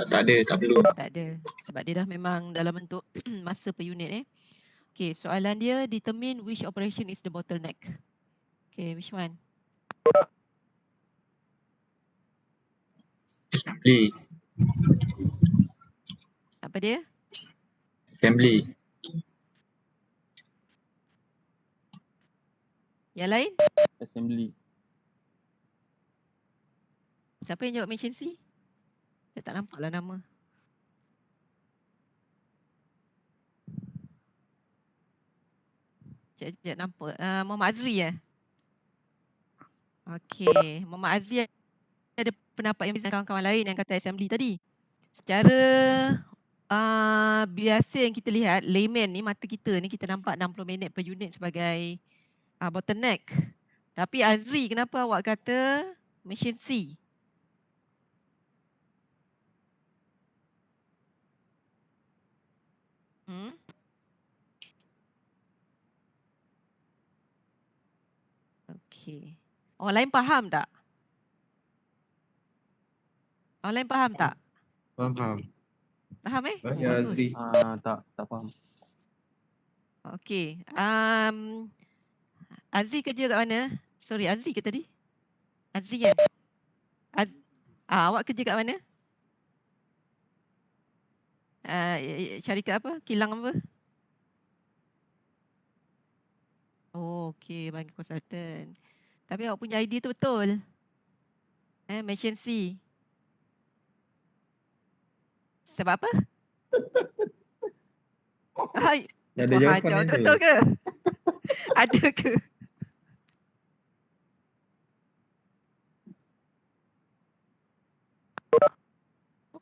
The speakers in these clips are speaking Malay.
Tak ada, tak perlu. Tak ada. Sebab dia dah memang dalam bentuk masa per unit Okay, soalan dia, determine which operation is the bottleneck. Okay, which one? Assembly. Apa dia? Assembly. Yang lain? Assembly. Siapa yang jawab mention C? Saya tak nampak lah nama. Sekejap nampak. Muhammad Azri Okay, Muhammad Azri ada pendapat yang berbeza kawan-kawan lain yang kata assembly tadi. Secara biasa yang kita lihat, layman ni, mata kita ni, kita nampak 60 minit per unit sebagai bottleneck. Tapi Azri, kenapa awak kata machine C? Okay. Orang lain faham tak? Orang lain faham tak? Faham. Faham Ya, bagus. Azri. Tak faham. Okay. Azri kerja kat mana? Sorry, Azri ke tadi? Azri kan? Awak kerja kat mana? Syarikat apa? Kilang apa? Oh, okay. Bagi konsultan. Tapi awak punya idea tu betul. Machine C. Sebab apa? Ada jawapan ni betul ke? Ada ke?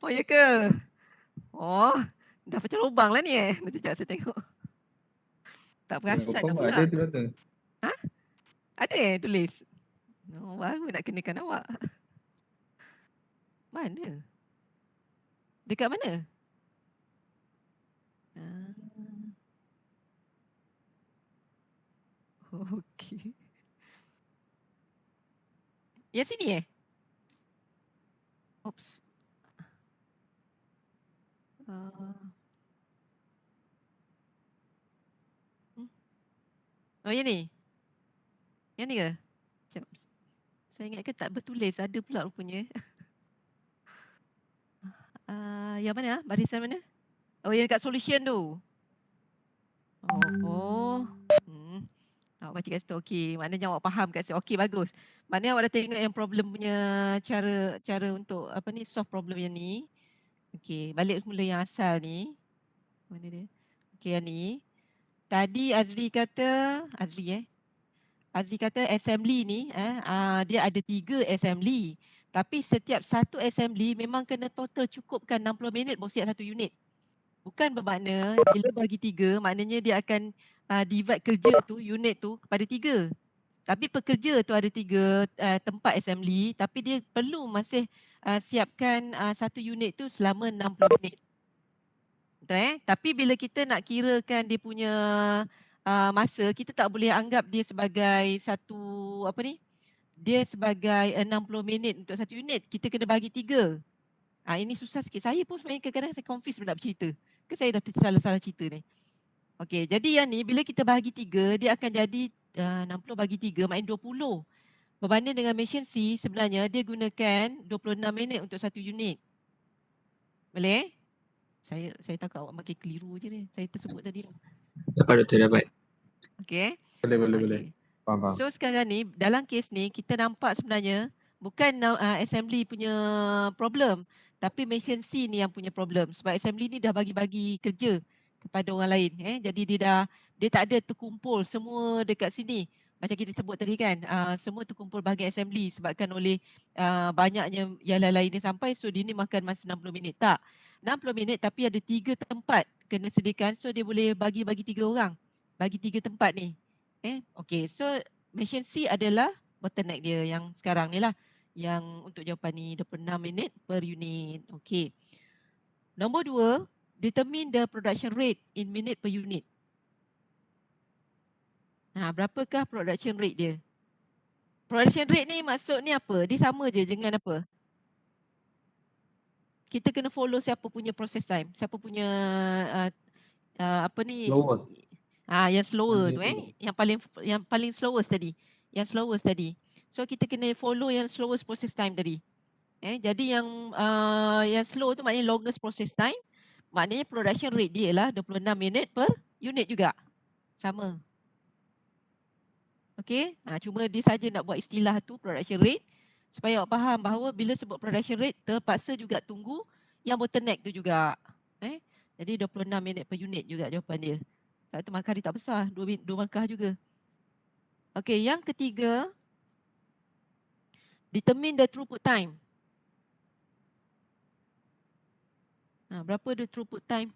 Oh, ya ke? Oh, dah pecah lubang lah ni Nanti sekejap saya tengok. Tak perasan dah pula. Ada tu kata. Ada tulis? Oh, baru nak kenakan awak. Mana? Dekat mana? Okey. Yang sini Oops. Oh, yang ni? Yang ni ke? Sekejap. Saya ingatkan tak bertulis. Ada pula rupanya. Yang mana? Barisan mana? Oh, yang dekat solution tu. Awak baca kat situ. Okey, maknanya awak faham kat situ. Okey, bagus. Maknanya awak dah tengok yang problem punya cara untuk solve problem yang ni. Okey, balik semula yang asal ni. Mana dia? Okey, yang ni. Tadi Azri kata assembly ni dia ada 3 assembly. Tapi setiap satu assembly memang kena total cukupkan 60 minit baru siap satu unit. Bukan bermakna bila bagi 3 maknanya dia akan divide kerja tu, unit tu kepada 3. Tapi pekerja tu ada 3 tempat assembly tapi dia perlu masih siapkan satu unit tu selama 60 minit. Betul Tapi bila kita nak kirakan dia punya masa, kita tak boleh anggap dia sebagai satu dia sebagai 60 minit untuk satu unit. Kita kena bagi 3. Ini susah sikit. Saya pun sebenarnya kadang-kadang saya confuse nak bercerita. Ke saya dah salah cerita ni. Okey, jadi yang ni bila kita bagi 3, dia akan jadi 60 bagi 3 maknanya 20. Berbanding dengan machine C, sebenarnya dia gunakan 26 minit untuk satu unit. Boleh? Saya takut awak makin keliru je ni. Saya tersebut tadi. Dapat. Okey. Boleh. Faham. So sekarang ni dalam kes ni kita nampak sebenarnya bukan assembly punya problem, tapi machine C ni yang punya problem. Sebab assembly ni dah bagi-bagi kerja kepada orang lain. Jadi dia tak ada terkumpul semua dekat sini. Macam kita sebut tadi kan, semua terkumpul bahagian assembly sebabkan oleh banyaknya yang lain ni sampai. So dia ni makan masa 60 minit. Tak, 60 minit tapi ada 3 tempat kena sediakan. So dia boleh bagi 3 orang. Bagi 3 tempat ni. Okay, so machine C adalah bottleneck dia yang sekarang ni lah. Yang untuk jawapan ni 26 minit per unit. Okay. Nombor 2, determine the production rate in minute per unit. Berapakah production rate dia? Production rate ni maksud ni apa? Dia sama je dengan apa? kita kena follow siapa punya process time, siapa punya apa ni? Slowest. Yang slower tu Dulu. yang paling slowest tadi. Yang slowest tadi. So kita kena follow yang slowest process time tadi. Jadi yang slow tu maknanya longest process time. Maknanya production rate dia ialah 26 minit per unit juga. Sama. Okey. Cuma dia saja nak buat istilah tu production rate supaya awak faham bahawa bila sebut production rate terpaksa juga tunggu yang bottleneck tu juga. Jadi 26 minit per unit juga jawapan dia. Sebab tu markah dia tak besar, 2 markah juga. Okey, yang ketiga, determine the throughput time. Berapa the throughput time?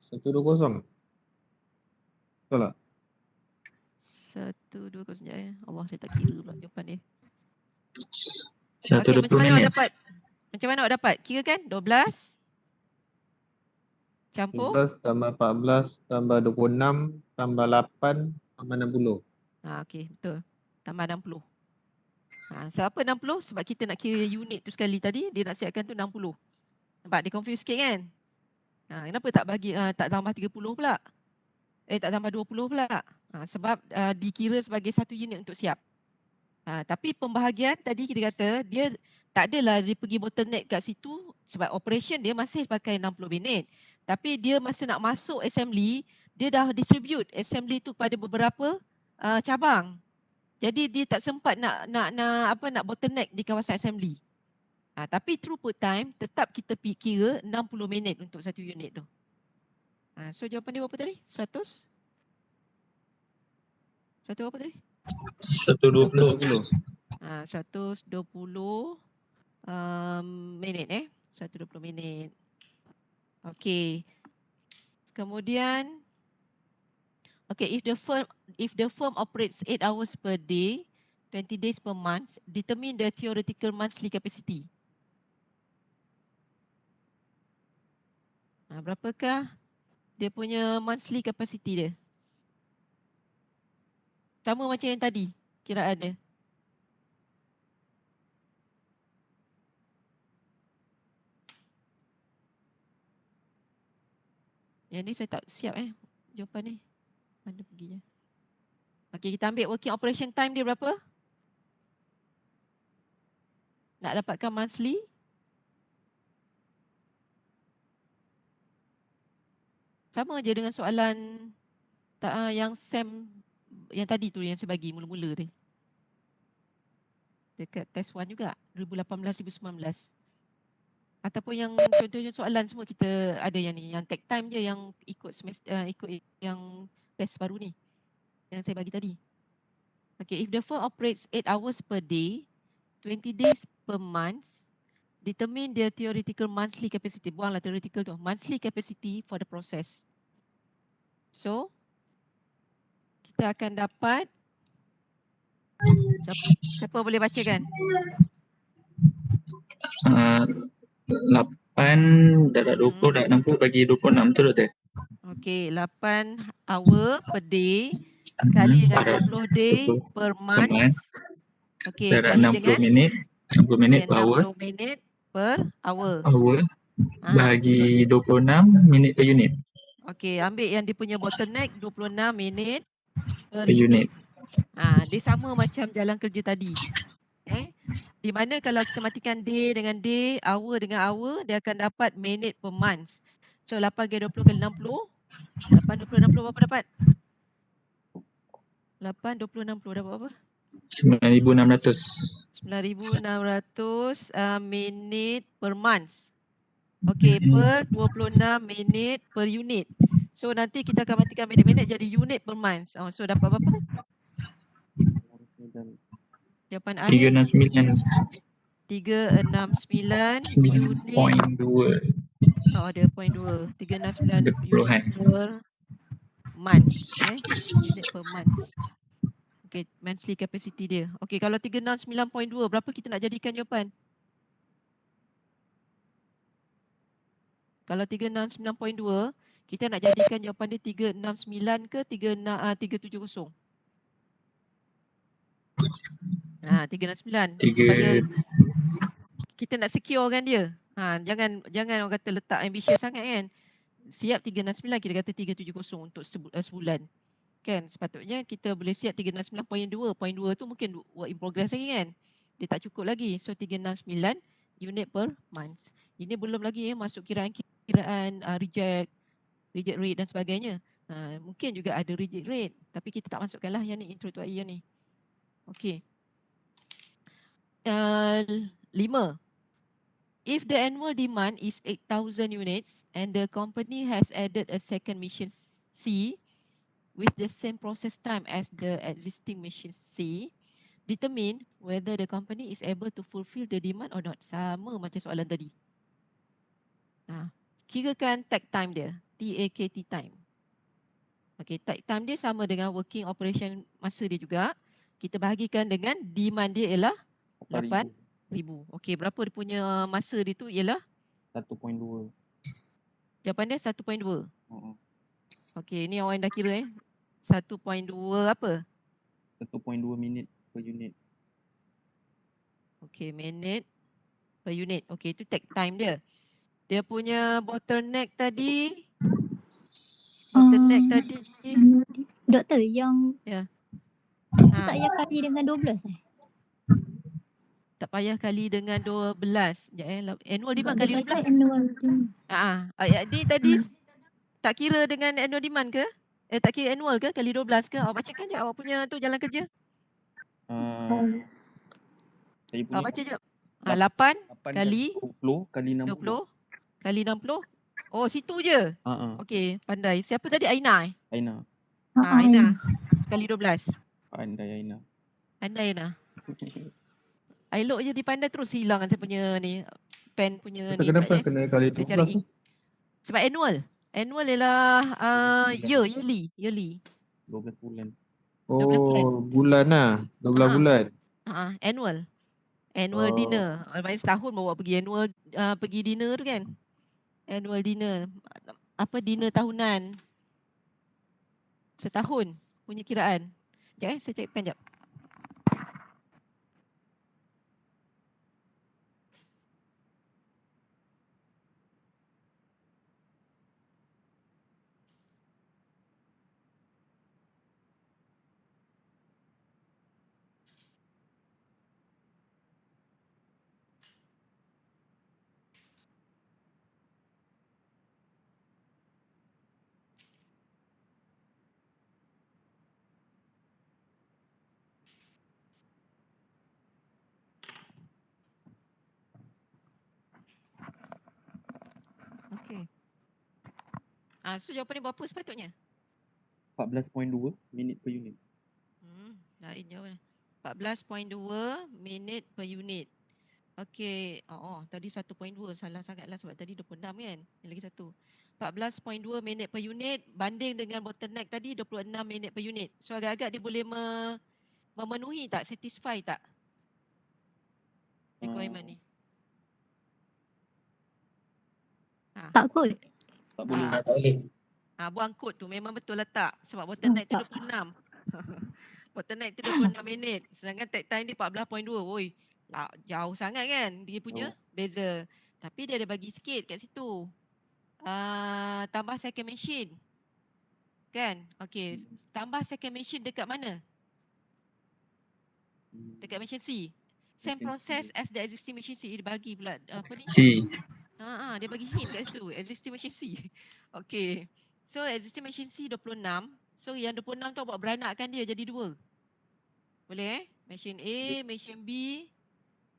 120. Betul tak? 1, 2, sekejap ya. Allah, saya tak kira pula jawapan dia. 120 macam mana awak minit. dapat? Macam mana awak dapat? Kira kan 12 campur 12 tambah 14 tambah 26 tambah 8 tambah 60. okey, betul. Tambah 60. Sebab apa 60? Sebab kita nak kira unit tu sekali tadi, dia nak siapkan tu 60. Nampak dia confuse sikit kan? Kenapa tak bagi tak tambah 30 pula? Tak tambah 20 pula. Sebab dikira sebagai satu unit untuk siap. Tapi pembahagian tadi kita kata dia tak adalah dia pergi bottleneck kat situ sebab operation dia masih pakai 60 minit. Tapi dia masa nak masuk assembly, dia dah distribute assembly tu pada beberapa cabang. Jadi dia tak sempat nak bottleneck di kawasan assembly. Tapi throughput time tetap kita kira 60 minit untuk satu unit tu. So jawapan dia berapa tadi? 100? 100 berapa tadi? 120. 120 minit 120 minit. Okey. Kemudian if the firm operates 8 hours per day, 20 days per month, determine the theoretical monthly capacity. Berapakah dia punya monthly capacity dia? Sama macam yang tadi kiraan dia. Yang ni saya tak siap jawapan ni. Mana perginya? Okey, kita ambil working operation time dia berapa? Nak dapatkan monthly. Sama je dengan soalan yang SEM yang tadi tu yang saya bagi mula-mula ni. Dekat test 1 juga, 2018-2019. Ataupun yang contohnya soalan semua kita ada yang ni, yang take time je yang ikut semester, ikut yang test baru ni yang saya bagi tadi. Okay, if the firm operates 8 hours per day, 20 days per month, determine the theoretical monthly capacity. Buanglah theoretical tu, monthly capacity for the process. So, kita akan dapat, siapa boleh bacakan? 8 darab 20 darab 60 bagi 26 betul tak? Okey, 8 hour per day kali dengan 20 day per month. Okey, Darab kali 60 dengan minit, 60 minit per hour. 60 minit per hour. Bagi 26 minit per unit. Okey, ambil yang dia punya bottleneck 26 minit per Per unit. unit. Dia sama macam jalan kerja tadi. Di mana kalau kita matikan day dengan day, hour dengan hour, dia akan dapat minute per month. So 8 kali 20 kali 60. 8, 20, 60 berapa dapat? 8, 20, 60 dapat berapa? 9,600. 9,600 minit per month. Okey, per 26 minit per unit. So nanti kita akan matikan minit-minit jadi unit per month. So dapat berapa? Jawapan akhir 369. 369 unit. 9.2. Ada 0.2. 369 Ada puluhan. unit per month. Unit per month. Okay, monthly capacity dia. Okay, kalau 369.2, berapa kita nak jadikan jawapan? Kalau 369.2, kita nak jadikan jawapan dia 369 ke 370? 369 Tiga. supaya kita nak securekan dia. Jangan orang kata letak ambitious sangat kan. Siap 369 kita kata 370 untuk sebulan. Kan sepatutnya kita boleh siap 369.2. Point 2 tu mungkin work in progress lagi kan. Dia tak cukup lagi. So 369 unit per month. Ini belum lagi masuk kiraan reject rate dan sebagainya. Mungkin juga ada reject rate tapi kita tak masukkan lah yang ni intro to IE ni. Okey. 5. If the annual demand is 8,000 units and the company has added a second mission C with the same process time as the existing mission C, determine whether the company is able to fulfill the demand or not. Sama macam soalan tadi. Kirakan takt time dia, TAKT time. Okay, takt time dia sama dengan working operation masa dia juga. Kita bahagikan dengan demand dia ialah 8,000. Okey, berapa dia punya masa dia tu ialah 1.2. Jawapan dia 1.2. Okey, ni orang dah kira 1.2 apa? 1.2 minit per unit. Okey, minit per unit. Okey, itu take time dia. Dia punya bottleneck tadi. Doktor, yang Ya. tak payah kali dengan 12 Tak payah kali dengan 12. Annual demand kali Dia kata 12. annual Ni tadi tak kira dengan annual demand ke? Tak kira annual ke? Kali 12 ke? Awak bacakan je awak punya tu jalan kerja. Saya Awak punya baca je. 8 8 kali 20 kali 60. 20 kali 60. Oh, situ je. Okey, pandai. Siapa tadi? Aina Aina. Aina. Kali 12. Pandai Aina. Pandai Aina. Elok je dipandai terus hilang saya punya ni pen punya ni. Kenapa kena kali Saya 12 cari. tu? Sebab annual. Annual ialah yearly. 12 bulan. 12 bulan. Bulan lah. 12 bulan. Annual. Annual dinner. Maksudnya setahun bawa pergi annual pergi dinner tu kan. Annual dinner. Apa dinner tahunan. Setahun punya kiraan. Sekejap saya cekkan sekejap. Okey. So jawapan ni berapa sepatutnya? 14.2 minit per unit. Lain jawapan. 14.2 minit per unit. Okey. Tadi 1.2 salah sangatlah sebab tadi 26 kan. Yang lagi satu. 14.2 minit per unit banding dengan bottleneck tadi 26 minit per unit. So agak-agak dia boleh memenuhi tak? Satisfy tak? Requirement ni. tak kot. Tak boleh. Tak boleh. Buang kod tu memang betul letak sebab bottleneck tu 26. Bottleneck tu 26 minit. Sedangkan takt time dia 14.2. Oi, jauh sangat kan dia punya beza. Tapi dia ada bagi sikit kat situ. Tambah second machine. Kan? Okey, tambah second machine dekat mana? Dekat machine C. Same process as the existing machine C. Dia bagi pula apa ni? C. Dia bagi hint kat situ. Existing machine C. Okey. So existing machine C 26. So yang 26 tu buat beranakkan dia jadi 2. Boleh Machine A, machine B.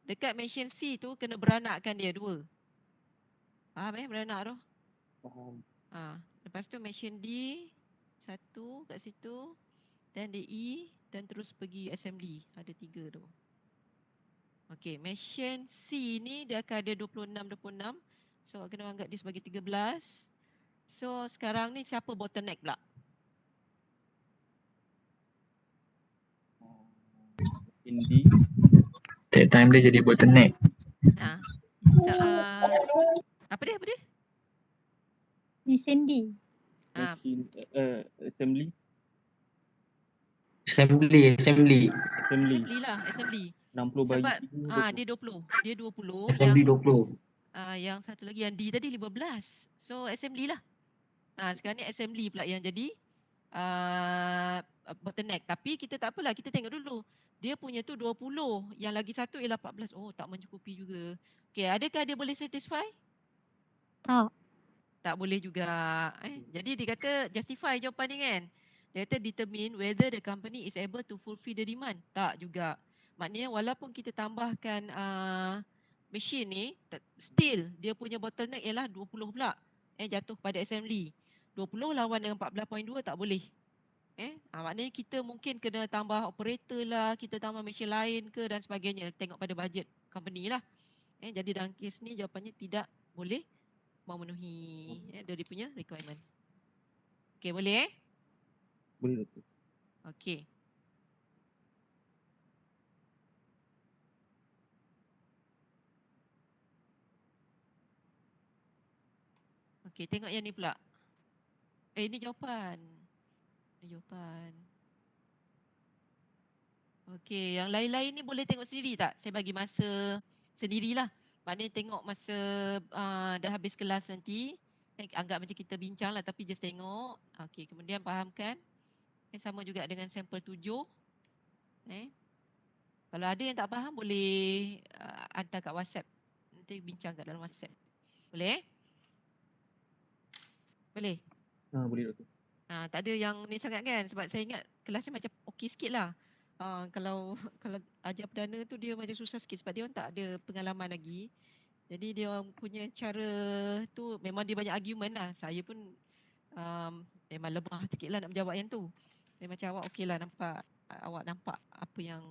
Dekat machine C tu kena beranakkan dia 2. Faham beranak tu? Faham. Lepas tu machine D 1 kat situ. Dan dia E dan terus pergi assembly. Ada 3 tu. Okey, machine C ni dia akan ada 26. So kena anggap dia sebagai 13. So sekarang ni siapa bottleneck pula? Indi. Take time dia jadi bottleneck. Apa dia? Mesin D. Machine assembly. Assembly. Assembly lah, assembly. 60 bagi Sebab 3, 20. dia 20. Dia 20 Assembly 20. yang satu lagi yang D tadi 15. So assembly lah. Sekarang ni assembly pula yang jadi bottleneck. Tapi kita tak apalah, kita tengok dulu. Dia punya tu 20, yang lagi satu ialah 14. Oh, tak mencukupi juga. Okay, adakah dia boleh satisfy? Tak. Tak boleh juga. Jadi dia kata justify jawapan ni kan. Dia kata determine whether the company is able to fulfill the demand. Tak juga. Maknanya walaupun kita tambahkan machine ni, still dia punya bottleneck ialah 20 pula. Jatuh pada assembly. 20 lawan dengan 14.2 tak boleh. Maknanya kita mungkin kena tambah operator lah, kita tambah mesin lain ke dan sebagainya. Tengok pada bajet company lah. Jadi dalam kes ni jawapannya tidak boleh memenuhi dari punya requirement. Okey, boleh Boleh doktor. Okey. Okey, tengok yang ni pula. Ini jawapan. Ini jawapan. Okey, yang lain-lain ni boleh tengok sendiri tak? Saya bagi masa sendirilah. Maknanya tengok masa dah habis kelas nanti. Anggap macam kita bincang lah tapi just tengok. Okey, kemudian fahamkan. Sama juga dengan sampel 7. Kalau ada yang tak faham boleh hantar kat WhatsApp. Nanti bincang kat dalam WhatsApp. Boleh? Boleh? Boleh doktor. Tak ada yang ni sangat kan? Sebab saya ingat kelasnya macam okey sikit lah. Kalau ajar perdana tu dia macam susah sikit sebab dia orang tak ada pengalaman lagi. Jadi dia orang punya cara tu memang dia banyak argument lah. Saya pun memang lemah sikit lah nak menjawab yang tu. Saya macam awak okey lah awak nampak apa yang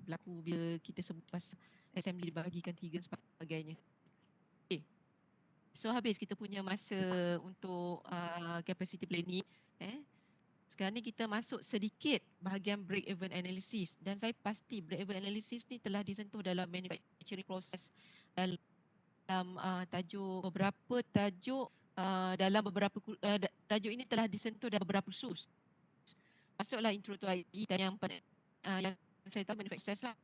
berlaku bila kita sebut pas assembly dibahagikan 3 dan sebagainya. Okay. So habis kita punya masa untuk capacity planning. Sekarang ni kita masuk sedikit bahagian break-even analysis. Dan saya pasti break-even analysis ni telah disentuh dalam manufacturing process dalam beberapa tajuk tajuk ini telah disentuh dalam beberapa kursus. Masuklah intro to IT dan yang saya tahu manufacturing lah.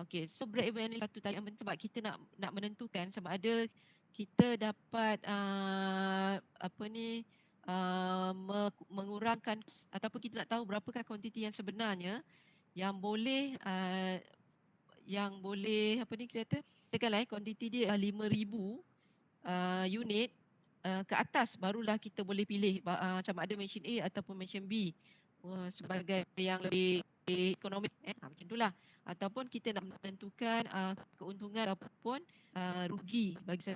Okay, so break-even analysis satu tajuk yang penting sebab kita nak menentukan sama ada kita dapat mengurangkan ataupun kita nak tahu berapakah kuantiti yang sebenarnya yang boleh katakanlah kuantiti dia 5,000 unit ke atas barulah kita boleh pilih sama ada mesin A ataupun mesin B sebagai yang lebih ekonomik macam itulah, ataupun kita nak menentukan keuntungan ataupun rugi bagi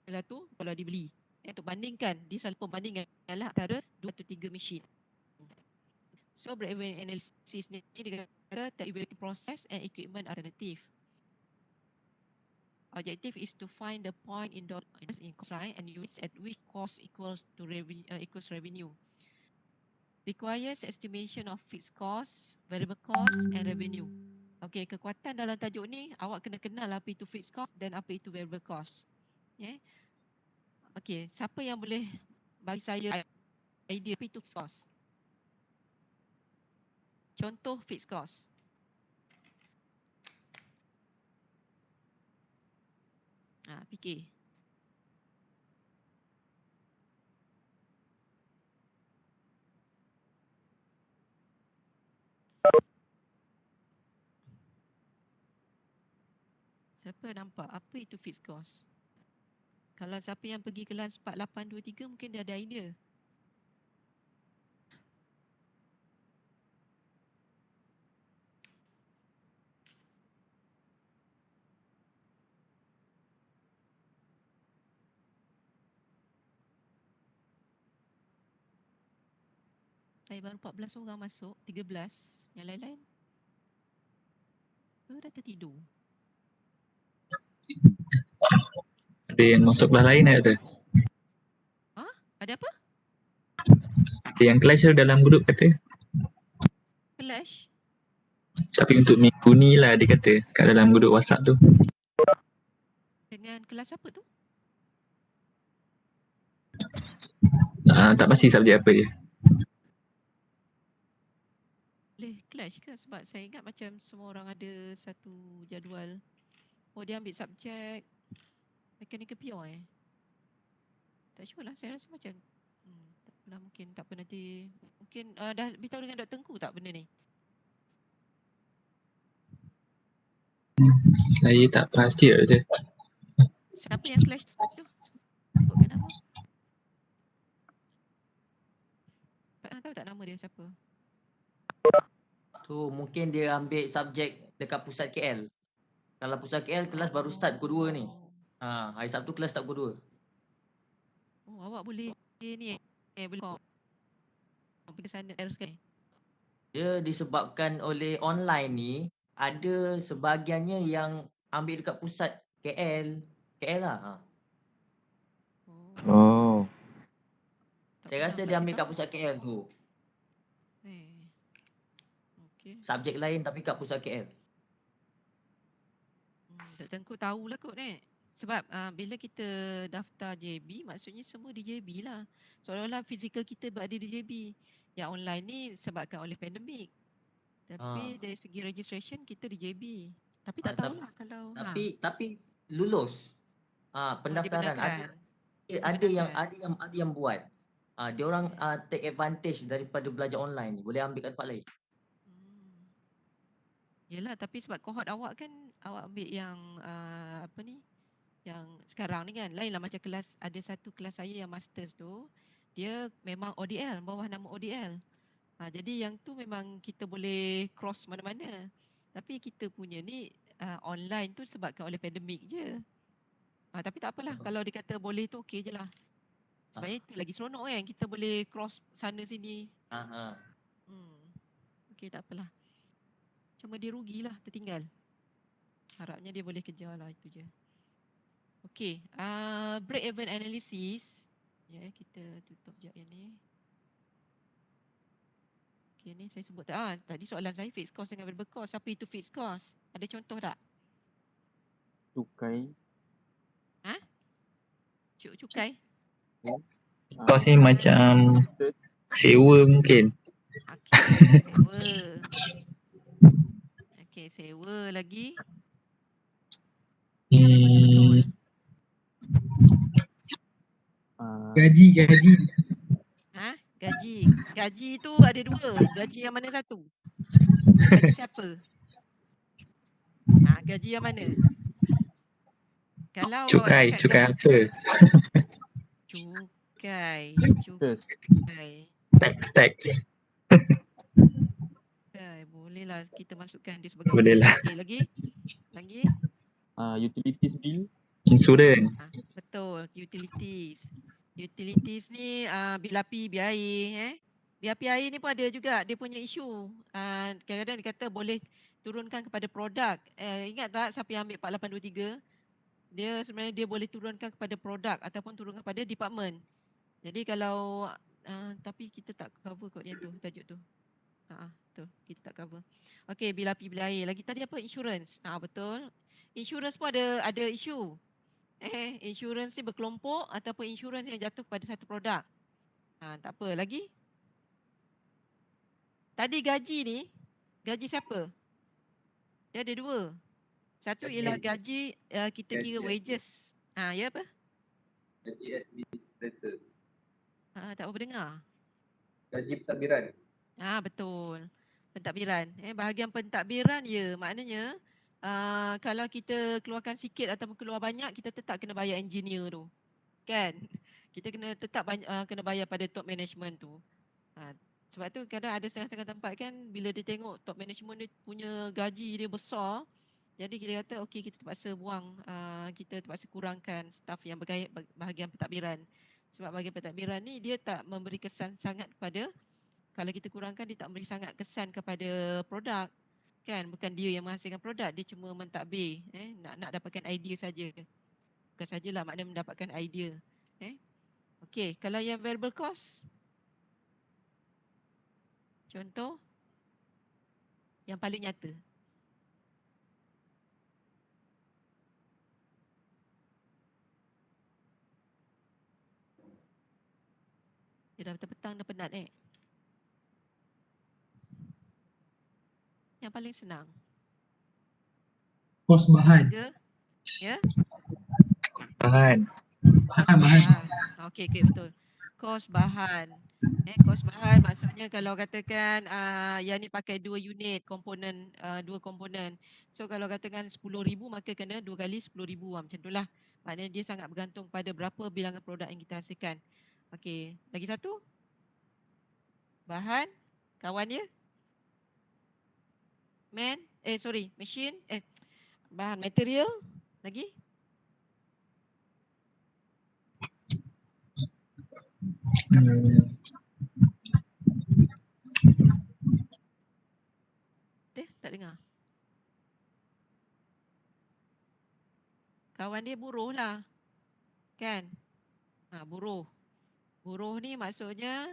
satu kalau dibeli. Untuk bandingkan, dia selalu perbandingan ialah antara 2 atau 3 mesin. So break-even analysis ni dia kata evaluating process and equipment alternative. Objective is to find the point in cost line and units at which cost equals revenue. Requires estimation of fixed cost, variable cost and revenue. Okey, kekuatan dalam tajuk ni awak kena kenal apa itu fixed cost dan apa itu variable cost. Okey, siapa yang boleh bagi saya idea apa itu fixed cost? Contoh fixed cost. Fikir. Siapa nampak apa itu fixed cost? Kalau siapa yang pergi kelas 4823 mungkin dia ada idea. Saya baru 14 orang masuk, 13. Yang lain-lain? Dah tertidur. Ada yang masuk kelas lain ada? Ada apa? Ada yang clash dalam grup kata. Clash? Tapi untuk minggu ni lah dia kata kat dalam grup WhatsApp tu. Dengan kelas apa tu? Tak pasti subjek apa je. Boleh clash ke? Sebab saya ingat macam semua orang ada satu jadual. Oh, dia ambil subjek mechanical pure Tak sure lah, saya rasa macam tak apalah, mungkin tak apa nanti. Mungkin dah beritahu dengan Dr. Tengku tak benda ni? Saya tak pasti je. Siapa yang clash tu? Sebutkan nama. Tahu tak nama dia siapa? Tu mungkin dia ambil subjek dekat pusat KL. Kalau pusat KL kelas baru start pukul 2 ni. Hari Sabtu kelas start pukul 2. Oh, awak boleh ni boleh pergi sana teruskan. Dia disebabkan oleh online ni, ada sebahagiannya yang ambil dekat pusat KL lah. Oh. Tak Saya apalah, rasa awak dia kasih ambil tahu. kat pusat KL tu. Okey. Subjek lain tapi kat pusat KL. Dr. Tengku tahulah kot Sebab bila kita daftar JB, maksudnya semua di JB lah. Seolah-olah fizikal kita berada di JB. Yang online ni sebabkan oleh pandemik. Tapi dari segi registration kita di JB. Tapi tak tahulah kalau Tapi lulus. Pendaftaran ada yang buat. Dia orang take advantage daripada belajar online ni. Boleh ambil kat tempat lain. Yelah, tapi sebab kohort awak kan awak ambil yang apa ni? Yang sekarang ni kan lain lah macam kelas, ada satu kelas saya yang masters tu, dia memang ODL, bawah nama ODL. Jadi yang tu memang kita boleh cross mana-mana. Tapi kita punya ni online tu sebabkan oleh pandemik je. Tapi tak apalah, kalau dia kata boleh tu okey je lah. Sebenarnya itu lagi seronok kan, kita boleh cross sana sini. Okey, tak apalah. Cuma dia rugilah, tertinggal. Harapnya dia boleh kejar lah, itu je. Okey, break even analysis. Ya, kita tutup sekejap yang ni. Okey, ni saya sebut tak? Tadi soalan saya fixed cost dengan variable cost. Apa itu fixed cost? Ada contoh tak? Cukai. Cukai? Cost ni macam sewa mungkin. Okey, sewa. Okey, sewa lagi. Betul. Gaji. Gaji. Gaji tu ada dua. Gaji yang mana satu? Gaji siapa? Gaji yang mana? Kalau Cukai apa? Cukai. Tax. Bolehlah kita masukkan dia sebagai Boleh lah. Okey, lagi? Utilities bill. Insurans. Betul, utilities. Utilities ni bil api, bil air. Bil api air ni pun ada juga dia punya isu. Kadang-kadang dia kata boleh turunkan kepada produk. Ingat tak siapa yang ambil 4823? Dia sebenarnya dia boleh turunkan kepada produk ataupun turunkan kepada department. Jadi kalau tapi kita tak cover kot yang tu, tajuk tu. Tu kita tak cover. Okey, bil api, bil air. Lagi tadi apa? Insurance. Betul. Insurance pun ada isu. Insurance ni berkelompok ataupun insurance yang jatuh kepada satu produk. Tak apa. Lagi? Tadi gaji ni, gaji siapa? Dia ada dua. Satu ialah gaji kita kira wages. Ya apa? Gaji administrator. Tak apa dengar. Gaji pentadbiran. Betul. Pentadbiran. Bahagian pentadbiran maknanya kalau kita keluarkan sikit ataupun keluar banyak, kita tetap kena bayar engineer tu. Kan? Kita kena tetap kena bayar pada top management tu. Sebab tu kadang ada setengah-setengah tempat kan, bila dia tengok top management dia punya gaji dia besar, jadi kita kata okey, kita terpaksa buang, kita terpaksa kurangkan staff yang bahagian pentadbiran. Sebab bahagian pentadbiran ni dia tak memberi kesan sangat kepada, kalau kita kurangkan dia tak memberi sangat kesan kepada produk. Kan, bukan dia yang menghasilkan produk, dia cuma mentadbir, nak dapatkan idea saja. Bukan sajalah makna mendapatkan idea. Okey, kalau yang variable cost, contoh yang paling nyata. Dia dah petang dah penat Yang paling senang. Kos bahan. 3. Ya. Bahan. Kos Bahan. bahan. Okey, betul. Kos bahan. Kos bahan maksudnya kalau katakan yang ni pakai 2 unit komponen, 2 komponen. So kalau katakan 10,000 maka kena 2 kali 10,000 macam itulah. Maknanya dia sangat bergantung pada berapa bilangan produk yang kita hasilkan. Okey, lagi satu. Bahan, kawan dia. Machine, bahan material, lagi. Tak dengar. Kawan dia buruh lah. Kan? Buruh. Buruh ni maksudnya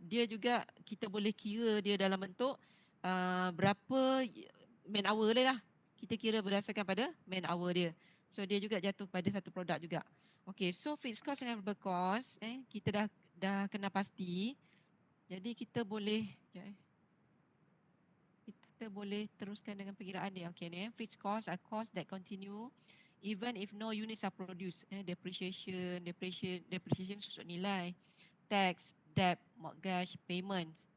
dia juga kita boleh kira dia dalam bentuk berapa man hour dia lah. Kita kira berdasarkan pada man hour dia. So dia juga jatuh pada satu produk juga. Okay, so fixed cost dengan variable cost kita dah kena pasti. Jadi kita boleh teruskan dengan perkiraan dia. Okay ni fixed cost are cost that continue even if no units are produced. Depreciation susut nilai, tax, debt, mortgage, payments.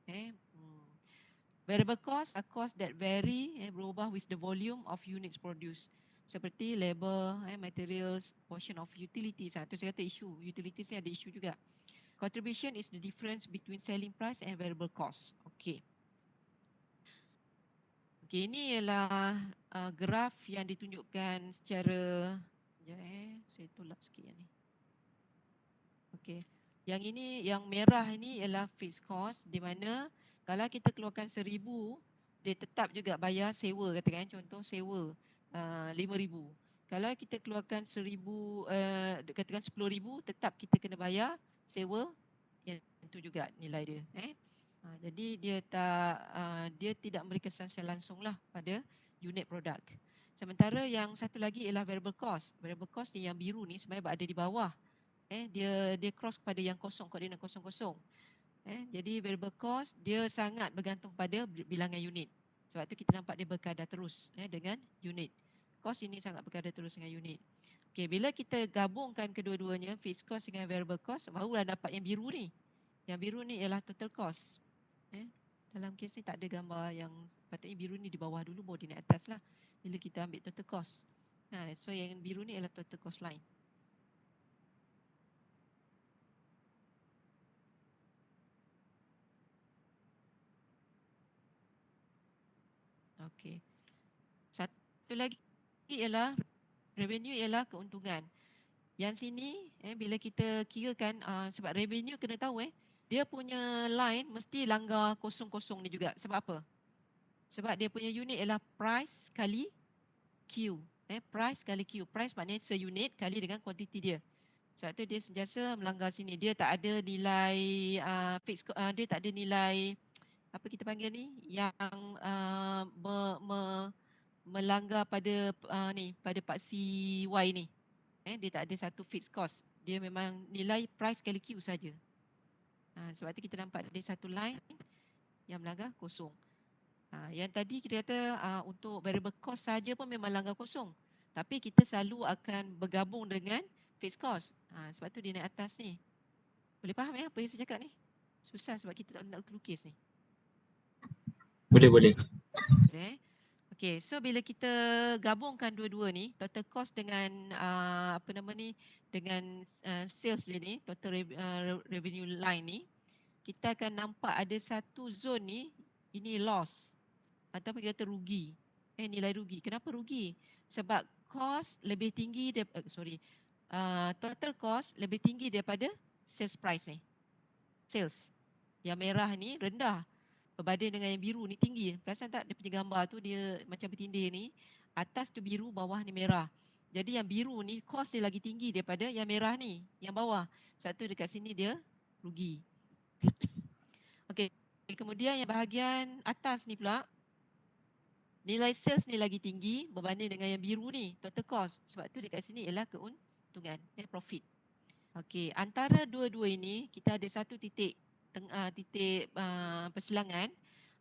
Variable cost are cost that vary berubah with the volume of units produced. Seperti labor, materials, portion of utilities. Tu saya kata isu. Utilities ni ada isu juga. Contribution is the difference between selling price and variable cost. Okay. Okay, ini ialah graf yang ditunjukkan secara saya tolak sikit yang ni. Okey. Yang ini, yang merah ini ialah fixed cost di mana kalau kita keluarkan 1,000, dia tetap juga bayar sewa katakan contoh sewa 5,000. Kalau kita keluarkan 1,000 katakan 10,000 tetap kita kena bayar sewa yang itu juga nilai dia jadi dia tidak memberi kesan secara langsung lah pada unit produk. Sementara yang satu lagi ialah variable cost. Variable cost ni yang biru ni sebenarnya ada di bawah. Dia cross kepada yang kosong, koordinat kosong-kosong. Jadi variable cost dia sangat bergantung pada bilangan unit. Sebab tu kita nampak dia berkadar terus dengan unit. Cost ini sangat berkadar terus dengan unit. Okey, bila kita gabungkan kedua-duanya, fixed cost dengan variable cost, barulah dapat yang biru ni. Yang biru ni ialah total cost. Dalam kes ni tak ada gambar yang patutnya biru ni di bawah dulu baru di atas lah bila kita ambil total cost. So yang biru ni ialah total cost line. Okey. Satu lagi ialah revenue ialah keuntungan. Yang sini bila kita kirakan sebab revenue kena tahu dia punya line mesti langgar kosong-kosong ni juga. Sebab apa? Sebab dia punya unit ialah price kali Q. Price kali Q. Price maknanya se-unit kali dengan kuantiti dia. Sebab tu dia sentiasa melanggar sini. Dia tak ada nilai fixed, dia tak ada nilai apa kita panggil ni yang melanggar pada pada paksi Y ni. Dia tak ada satu fixed cost. Dia memang nilai price kali Q saja. Sebab tu kita nampak ada satu line yang melanggar kosong. Yang tadi kita kata untuk variable cost saja pun memang langgar kosong. Tapi kita selalu akan bergabung dengan fixed cost. Sebab tu dia naik atas ni. Boleh faham apa yang saya cakap ni? Susah sebab kita tak nak lukis ni. Boleh. Okay, so bila kita gabungkan dua-dua ni, total cost dengan dengan sales dia ni, total revenue line ni, kita akan nampak ada satu zone ni, ini loss atau kita kata rugi. Nilai rugi. Kenapa rugi? Sebab cost lebih tinggi total cost lebih tinggi daripada sales price ni. Sales. Yang merah ni rendah. Berbanding dengan yang biru ni tinggi. Perasan tak dia punya gambar tu dia macam bertindih ni. Atas tu biru, bawah ni merah. Jadi yang biru ni cost dia lagi tinggi daripada yang merah ni. Yang bawah. Sebab tu dekat sini dia rugi. Okey. Kemudian yang bahagian atas ni pula. Nilai sales ni lagi tinggi berbanding dengan yang biru ni. Total cost. Sebab tu dekat sini ialah keuntungan. Profit. Okey. Antara dua-dua ini kita ada satu titik persilangan.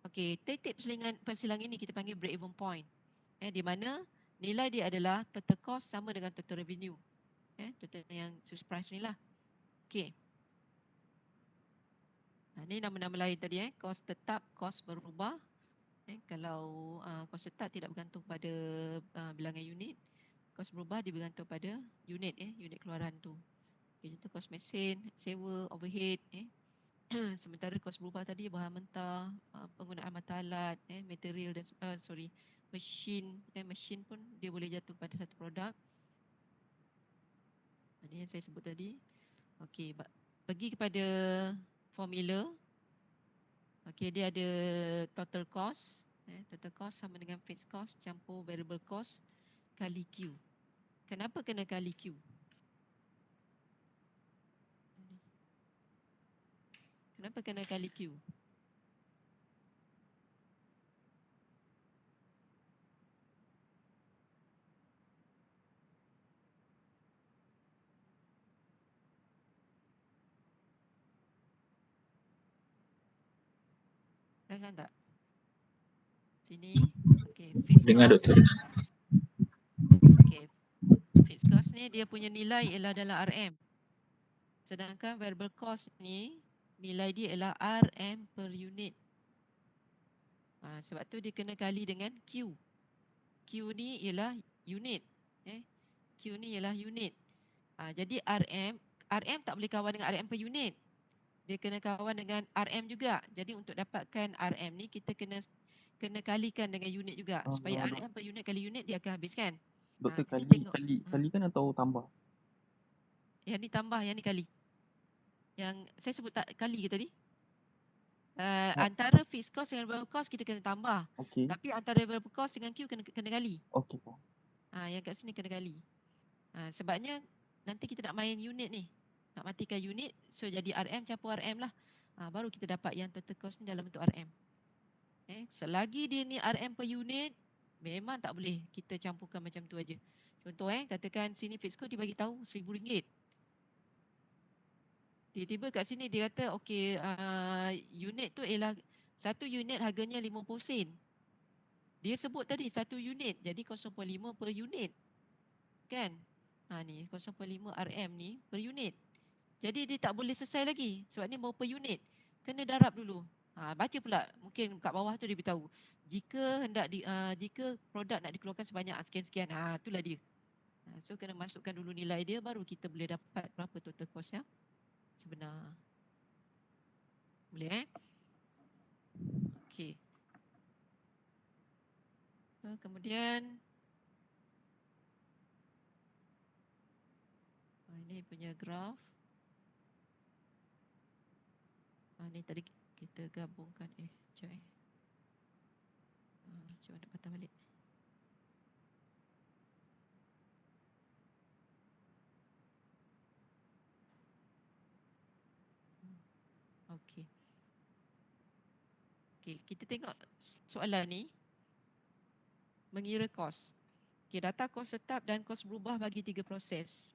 Okey, titik persilangan ini kita panggil break even point. Di mana nilai dia adalah total cost sama dengan total revenue. Total yang sales price ni lah. Okey. Ni nama-nama lain tadi cost tetap, cost berubah. Kalau cost tetap tidak bergantung pada bilangan unit, cost berubah dia bergantung pada unit unit keluaran tu. Okay, contoh kos mesin, sewa, overhead sementara kos berubah tadi bahan mentah, penggunaan mata alat, material dan mesin pun dia boleh jatuh pada satu produk. Ini yang saya sebut tadi. Okey, pergi kepada formula. Okey, dia ada total cost. Total cost sama dengan fixed cost campur variable cost kali Q. Kenapa kena kali Q? Kenapa kena kali Q? Perasan tak? Sini. Okey, fixed Dengar cost. doktor. Okey. Fixed cost ni dia punya nilai ialah dalam RM. Sedangkan variable cost ni nilai dia ialah RM per unit. Sebab tu dia kena kali dengan Q. Q ni ialah unit. Q ni ialah unit. Jadi RM tak boleh kawan dengan RM per unit. Dia kena kawan dengan RM juga. Jadi untuk dapatkan RM ni kita kena kalikan dengan unit juga. Supaya RM per unit kali unit dia akan habis kan. Doktor Sini tengok. kalikan atau tambah? Yang ni tambah, yang ni kali. Yang saya sebut tak kali ke tadi? Antara fixed cost dengan variable cost kita kena tambah. Okey. Tapi antara variable cost dengan Q kena kali. Okey, faham. Yang kat sini kena kali. Sebabnya nanti kita nak main unit ni. Nak matikan unit, so jadi RM campur RM lah. Baru kita dapat yang total cost ni dalam bentuk RM. Selagi dia ni RM per unit, memang tak boleh kita campurkan macam tu aja. Contoh katakan sini fixed cost dia bagi tahu RM1,000. Tiba-tiba kat sini dia kata okey, unit tu ialah satu unit harganya 50 sen. Dia sebut tadi satu unit, jadi 0.5 per unit. Kan? Ni 0.5 RM ni per unit. Jadi dia tak boleh selesai lagi sebab ni baru per unit. Kena darab dulu. Baca pula, mungkin kat bawah tu dia beritahu. Jika jika produk nak dikeluarkan sebanyak sekian-sekian, itulah dia. So kena masukkan dulu nilai dia baru kita boleh dapat berapa total cost yang sebenar. Boleh Okey. Kemudian ini punya graf. Ni tadi kita gabungkan sekejap macam mana patah balik. Okey. Okey, kita tengok soalan ni. Mengira kos. Okey, data kos tetap dan kos berubah bagi 3 proses.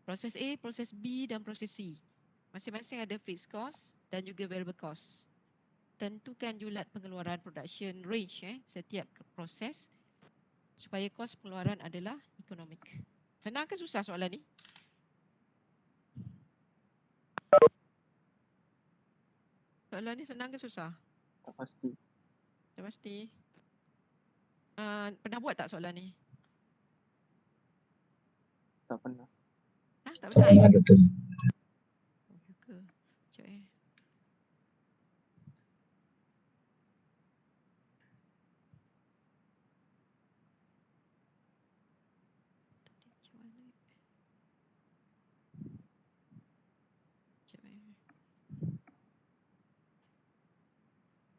Proses A, proses B dan proses C. Masing-masing ada fixed cost dan juga variable cost. Tentukan julat pengeluaran production range setiap proses supaya kos pengeluaran adalah ekonomik. Senang ke susah soalan ni? Soalan ni senang ke susah? Tak pasti. Tak pasti. Pernah buat tak soalan ni? Tak pernah. Tak pernah? Pernah doktor. Juga.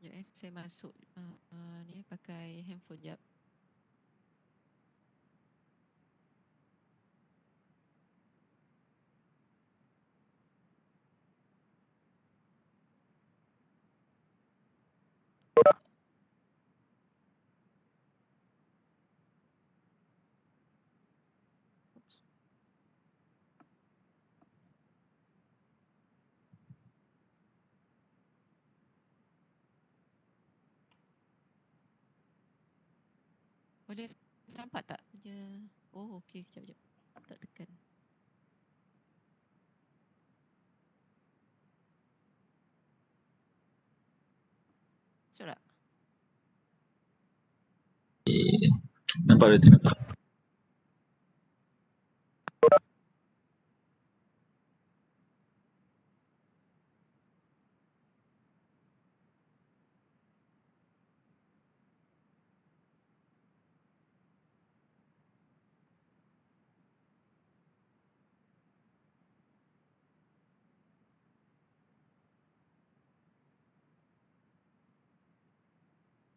Sekejap saya masuk ni pakai handphone jap. Boleh nampak tak punya? Oh, okey, kejap. Tak tekan. Betul tak? Nampak betul, nampak.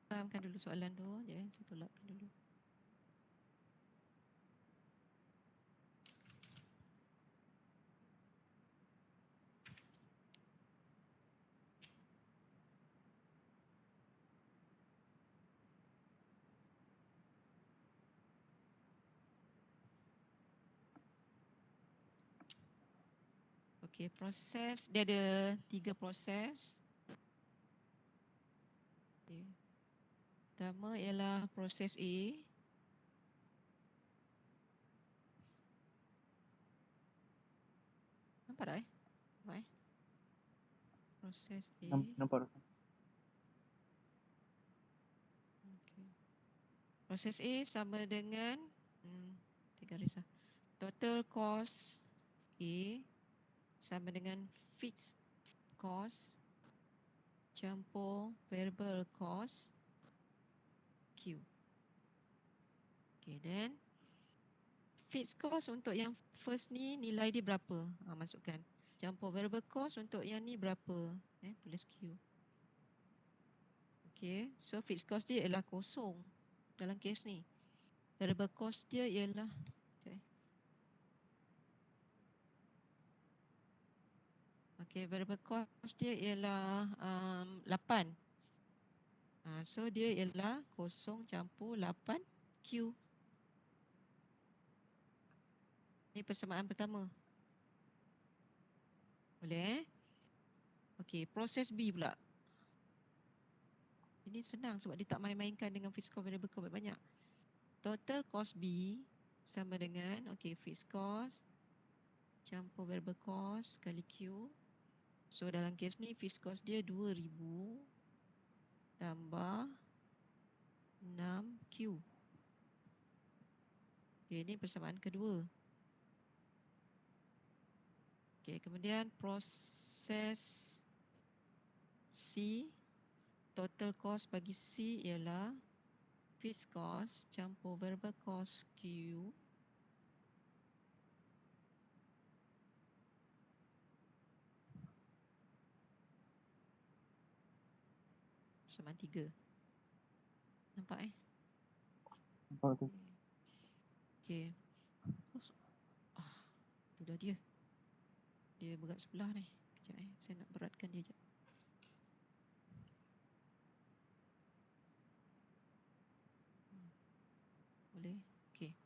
Fahamkan dulu soalan tu. Sekejap, saya tolakkan dulu. Okey, proses dia ada 3 proses. Okey. Pertama ialah proses A. Nampak tak Nampak Proses A. Nampak tak? Okey. Proses A sama dengan 3 garis lah. Total cost A sama dengan fixed cost campur variable cost Q. Okay, then fixed cost untuk yang first ni nilai dia berapa? Masukkan. Campur variable cost untuk yang ni berapa? Tulis Q. Okay, so fixed cost dia ialah kosong dalam kes ni. Variable cost dia ialah variable cost dia ialah 8. So dia ialah 0 campur 8Q. Ini persamaan pertama. Boleh Okey, proses B pula. Ini senang sebab dia tak main-mainkan dengan fixed cost variable cost banyak. Total cost B sama dengan fixed cost campur variable cost kali Q. So dalam kes ni fixed cost dia 2000 tambah 6Q. Okey, ini persamaan kedua. Okey, kemudian proses C, total cost bagi C ialah fixed cost campur variable cost Q persamaan 3. Nampak Nampak tu. Okey. Tu dah dia. Dia berat sebelah ni. Kejap saya nak beratkan dia sekejap. Boleh? Okey.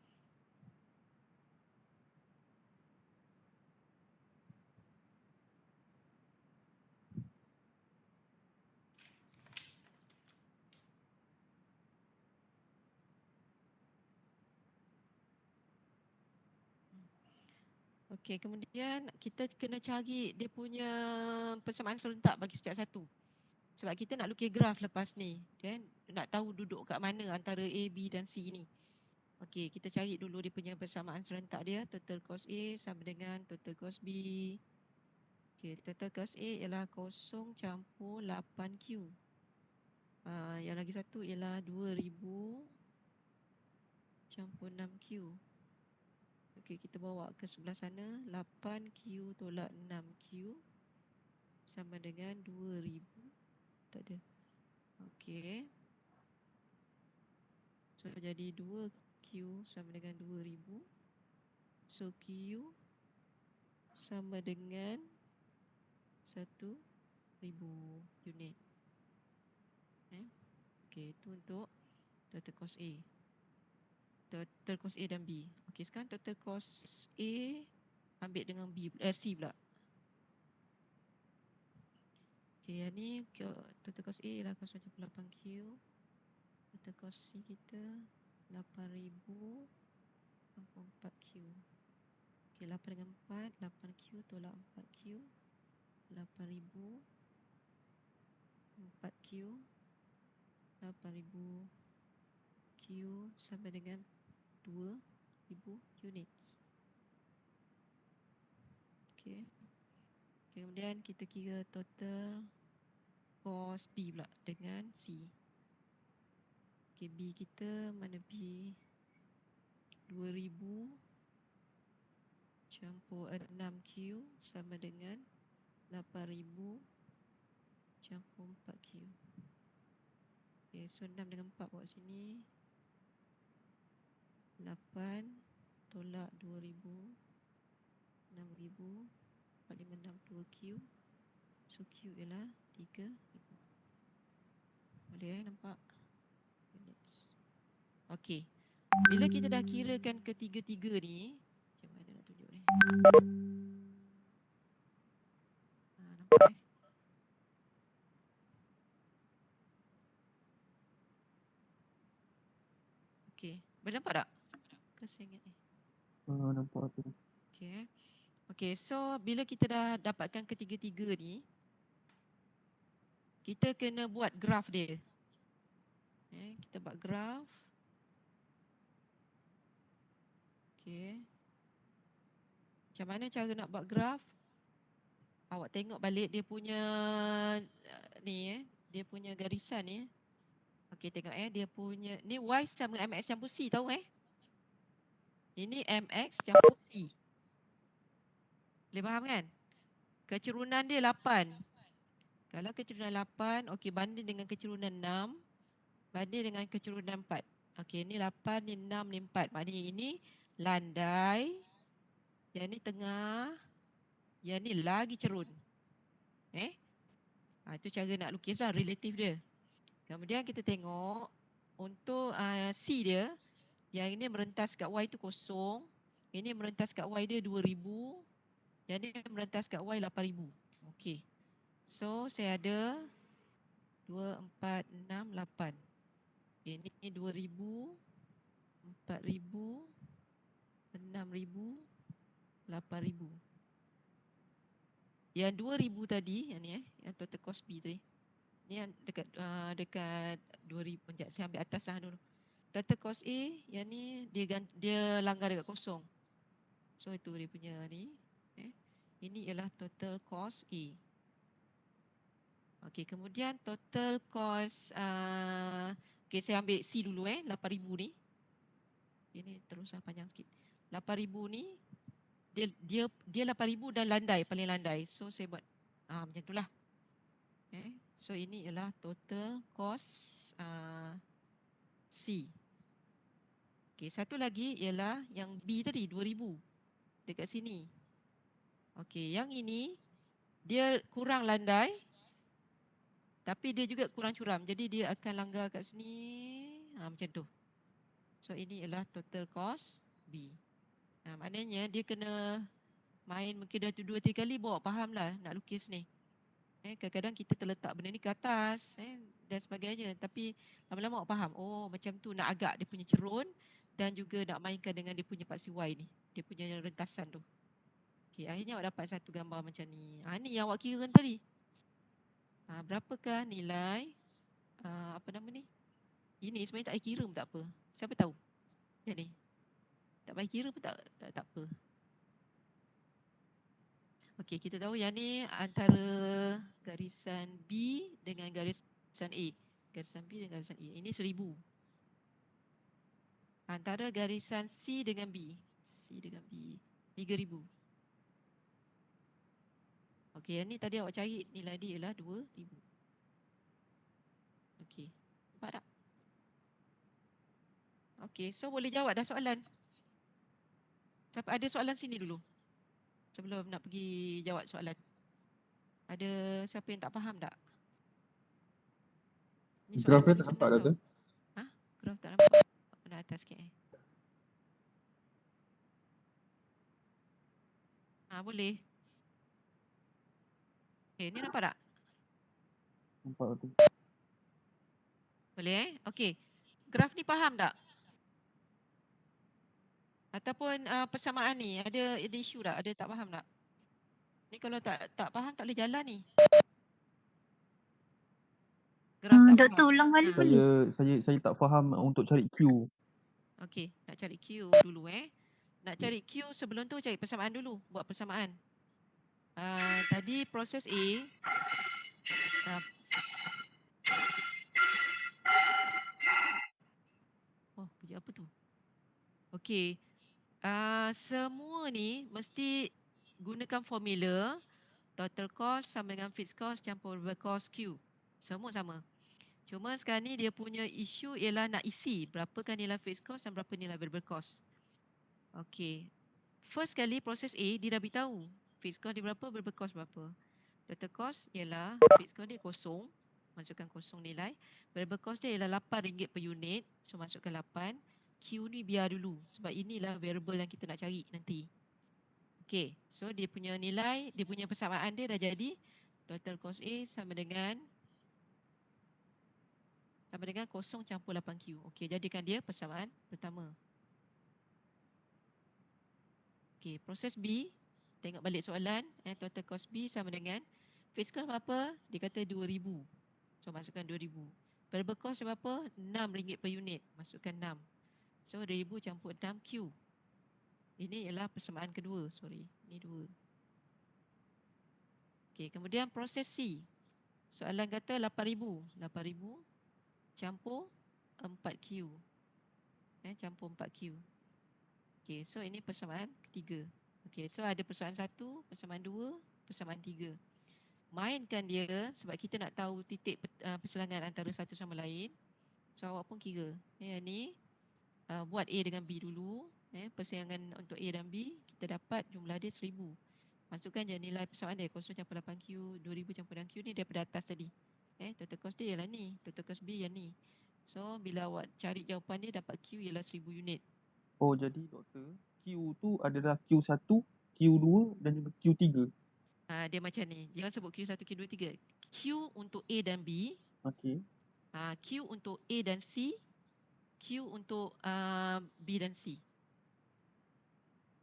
Okey, kemudian kita kena cari dia punya persamaan serentak bagi setiap satu. Sebab kita nak lukis graf lepas ni, kan? Nak tahu duduk kat mana antara A, B dan C ni. Okey, kita cari dulu dia punya persamaan serentak dia. Total cost A sama dengan total cost B. Okey, total cost A ialah 0 campur 8Q. Yang lagi satu ialah 2000 campur 6Q. Okey, kita bawa ke sebelah sana. 8Q tolak 6Q sama dengan 2000. Tak ada. Okey. So, jadi 2Q sama dengan 2000. So, Q sama dengan 1000 unit. Okey, itu untuk total cost A. Total cost A dan B. Okey, sekarang total cost A ambil dengan C pula. Okey, yang ni total cost A ialah 0.8Q. Total cost C kita 8,000 Okey, 8 dengan 4, 8Q tolak 4Q. 8,000 4Q. 8,000 Q sama dengan 2,000 unit. Okey. Kemudian kita kira total cost B pula dengan C. Okey, B kita mana B? 2,000 campur 6Q sama dengan 8,000 campur 4Q. Okay, so 6 dengan 4 bawa sini. 8 tolak 2,000. 6,000. 456 2Q. So Q ialah 3,000. Boleh nampak? Okey. Bila kita dah kirakan ketiga-tiga ni, macam mana nak tunjuk ni? Nampak Okey. Boleh nampak tak? Ke saya ingat ni? Nampak tu. Okey. Okey, so bila kita dah dapatkan ketiga-tiga ni, kita kena buat graf dia. Kita buat graf. Okey. Macam mana cara nak buat graf? Awak tengok balik dia punya ni dia punya garisan ni. Okey, tengok dia punya ni Y sama MX campur C, tahu Ini MX campur C. Boleh faham kan? Kecerunan dia 8. Kalau kecerunan 8, okey, banding dengan kecerunan 6, banding dengan kecerunan 4. Okey, ni 8, ni 6, ni 4. Maknanya ini landai, yang ni tengah, yang ni lagi cerun. Itu cara nak lukis lah, relatif dia. Kemudian kita tengok untuk C dia, yang ini merentas kat Y tu kosong, ini merentas kat Y dia 2,000, yang ni merentas kat Y 8,000. Okey. So saya ada 2, 4, 6, 8. Ini 2,000, 4,000, 6,000, 8,000. Yang 2,000 tadi, yang ni yang total cost B tadi. Ni yang dekat 2,000. Sekejap, saya ambil atas lah dulu. Total cost A, yang ni dia langgar dekat kosong. So itu dia punya ni. Ini ialah total cost A. Okey, kemudian total cost okey, saya ambil C dulu 8,000 ni. Ini teruslah panjang sikit. 8,000 ni dia 8,000 dan landai, paling landai. So saya buat macam itulah. So ini ialah total cost C. Okey, satu lagi ialah yang B tadi 2,000 dekat sini. Okey, yang ini dia kurang landai tapi dia juga kurang curam. Jadi dia akan langgar kat sini macam tu. So ini ialah total cost B. Maknanya dia kena main mungkin dah 2-3 kali bawa faham lah nak lukis ni. Kadang-kadang kita terletak benda ni ke atas dan sebagainya, tapi lama-lama awak faham, oh macam tu nak agak dia punya cerun dan juga nak mainkan dengan dia punya paksi Y ni, dia punya rentasan tu. Okey, akhirnya awak dapat satu gambar macam ni. Ni yang awak kira tadi. Berapakah nilai apa nama ni? Ini sebenarnya tak payah kira pun tak apa. Siapa tahu? Yang ni. Tak payah kira pun tak apa. Okey, kita tahu yang ni antara garisan B dengan garisan A. Garisan B dengan garisan A. Ini 1,000. Antara garisan C dengan B. C dengan B. 3,000. Okey, yang ni tadi awak cari nilai dia ialah 2,000. Okey, nampak tak? Okey, so boleh jawab dah soalan. Siapa ada soalan sini dulu? Sebelum nak pergi jawab soalan. Ada siapa yang tak faham tak? Ni soalan Graf paling tak nampak senang dah tau. tu. Graf tak nampak. Nak atas sikit boleh. Ni nampak tak? Nampak tu. Boleh Okey. Graf ni faham tak? Ataupun persamaan ni ada isu tak? Ada tak faham tak? Ni kalau tak faham tak boleh jalan ni. Geram tak Doktor faham. ulang balik boleh? Saya tak faham untuk cari Q. Okey, nak cari Q dulu Nak cari Q sebelum tu cari persamaan dulu. Buat persamaan. Tadi proses A. Bunyi apa tu? Okey. Semua ni mesti gunakan formula total cost sama dengan fixed cost campur variable cost Q. Semua sama. Cuma sekarang ni dia punya isu ialah nak isi berapakah nilai fixed cost dan berapa nilai variable cost. Okey. First kali proses A dia dah beritahu fixed cost dia berapa, variable cost berapa. Total cost ialah fixed cost dia kosong, masukkan kosong nilai. Variable cost dia ialah RM8 per unit, so masukkan 8. Q ni biar dulu sebab inilah variable yang kita nak cari nanti. Okey, so dia punya nilai, dia punya persamaan dia dah jadi total cost A sama dengan kosong campur 8Q. Okey, jadikan dia persamaan pertama. Okey, proses B, tengok balik soalan, total cost B sama dengan fixed cost berapa? Dia kata 2,000. So masukkan 2,000. Variable cost berapa? RM6 per unit. Masukkan 6. So 2,000 campur 6Q. Ini ialah persamaan kedua. Sorry, ini 2. Okey, kemudian proses C. Soalan kata 8,000. 8,000 campur 4Q. Campur 4Q. Okey, so ini persamaan ketiga. Okey, so ada persamaan 1, persamaan 2, persamaan 3. Mainkan dia sebab kita nak tahu titik perselangan antara satu sama lain. So awak pun kira. Yang ni buat A dengan B dulu. Persaingan untuk A dan B kita dapat jumlah dia 1,000. Masukkan je nilai persamaan dia kosong campur 8Q, 2,000 campur 6Q ni daripada atas tadi. Total cost dia ialah ni, total cost B yang ni. So bila awak cari jawapan dia dapat Q ialah 1,000 unit. Oh, jadi doktor, Q tu adalah Q1, Q2 dan juga Q3. Dia macam ni. Jangan sebut Q1, Q2, 3. Q untuk A dan B. Okey. Q untuk A dan C. Q untuk B dan C.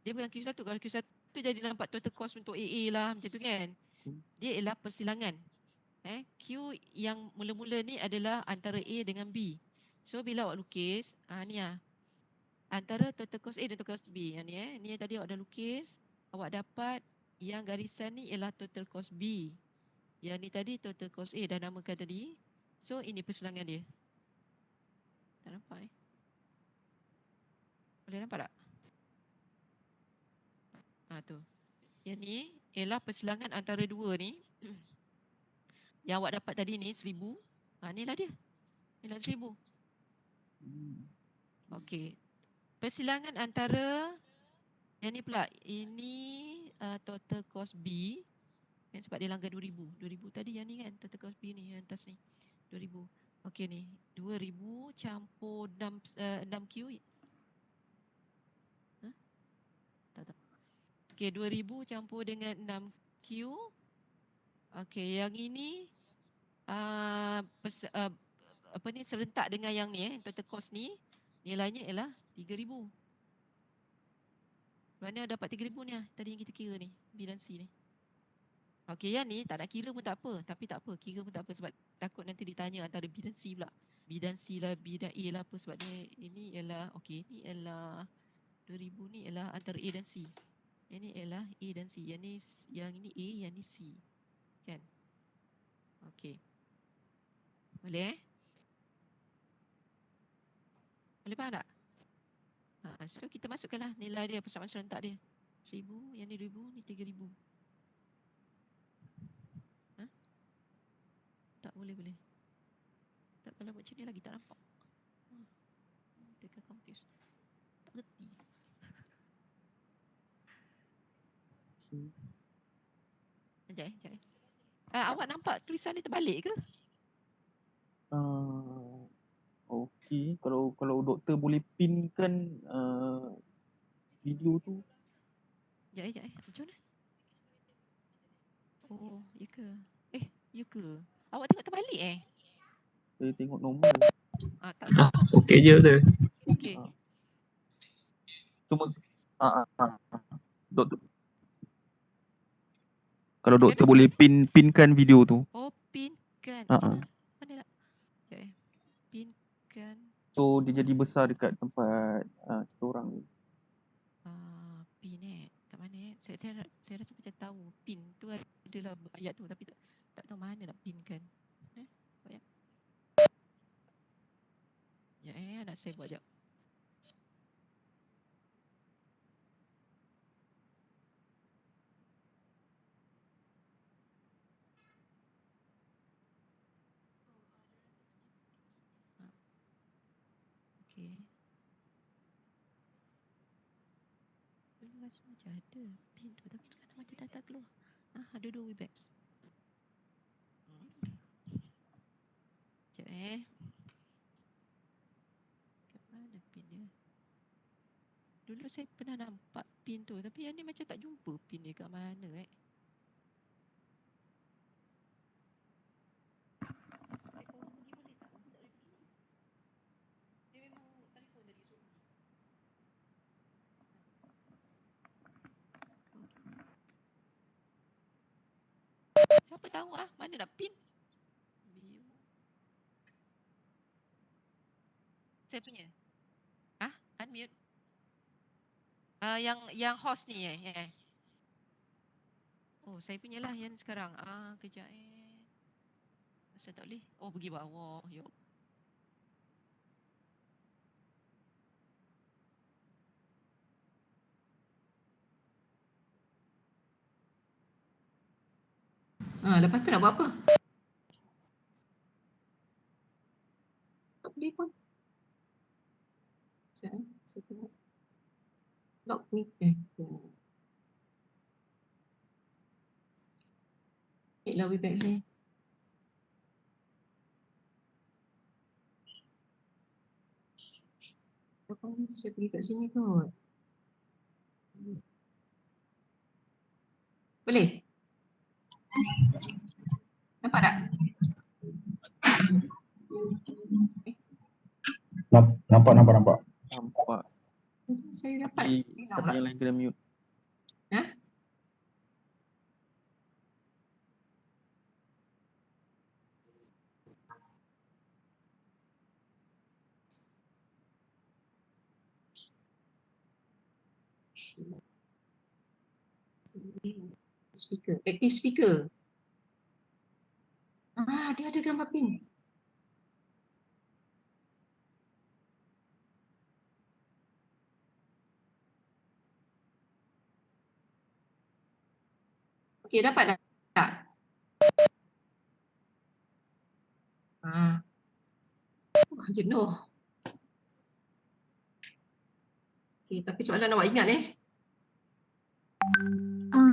Dia bukan Q1. Kalau Q1 tu jadi nampak total cost untuk AA lah macam tu kan. Dia ialah persilangan. Q yang mula-mula ni adalah antara A dengan B. So bila awak lukis, ni antara total cost A dan total cost B. Yang ni ni yang tadi awak dah lukis, awak dapat yang garisan ni ialah total cost B. Yang ni tadi total cost A dah namakan tadi. So ini persilangan dia. Tak nampak Boleh nampak tak? Tu. Yang ni ialah persilangan antara dua ni. Yang awak dapat tadi ni 1,000. Inilah dia. Inilah 1,000. Okey. Persilangan antara yang ni pula. Ini total cost B. Sebab dia langgar 2,000. 2,000 tadi yang ni kan. Total cost B ni yang atas ni. 2,000. Okey ni. 2,000 campur 6Q. Tak. Okey, 2,000 campur dengan 6Q. Okey, yang ini serentak dengan yang ni total cost ni nilainya ialah 3,000. Mana dapat 3,000 ni tadi yang kita kira ni, B dan C ni. Okey, yang ni tak nak kira pun tak apa, tapi tak apa, kira pun tak apa sebab takut nanti ditanya antara B dan C pula. B dan C lah, B dan A lah apa sebab ni ini ialah okey, ni ialah 2,000 ni ialah antara A dan C. Yang ni ialah A dan C. Yang ini A, yang ni C. Kan? Okey. Boleh Boleh faham tak? So kita masukkanlah nilai dia, persamaan serentak dia. 1,000, yang ni 2,000, ni 3,000. Tak boleh. Tak, kalau macam ni lagi tak nampak. Dekat confuse. Tak kerti. Sekejap. Awak nampak tulisan ni terbalik ke? Okey, kalau doktor boleh pinkan video tu. Sekejap. Macam mana? Oh, ya ke? Ya ke? Awak tengok terbalik Saya tengok normal. Tak. Okey je tu. Okey. Cuma doktor, kalau doktor Macam boleh pinkan video tu. Oh, pinkan. Ah, Macam ah. mana? Mana nak? Sekejap Pinkan. So dia jadi besar dekat tempat kita orang ni. Pin kat mana saya rasa macam tahu pin tu adalah ayat tu tapi tak tahu mana nak pinkan. Buat ya. Ya nak saya buat jap. Okey. Dulu rasa macam ada pin tu tapi sekarang macam tak keluar. Ada 2 Webex. Sekejap kat mana pin dia? Dulu saya pernah nampak pin tu tapi yang ni macam tak jumpa pin dia kat mana Siapa tahu mana nak pin? View. Saya punya. Unmute. Yang host ni Oh, saya punya lah yang sekarang. Kejap Saya tak boleh. Oh, pergi bawah. Yok. Lepas tu nak buat apa? Tak boleh pun. Sekejap saya tengok. Lock ni. Baiklah Webex ni. Saya pergi kat sini kot. Boleh? Nampak tak? Nampak. Nampak. Saya dapat. Tapi yang lain kena mute. Speaker. Active speaker. Dia ada gambar pin. Okey, dapat tak? Jenuh. Okey, tapi soalan awak ingat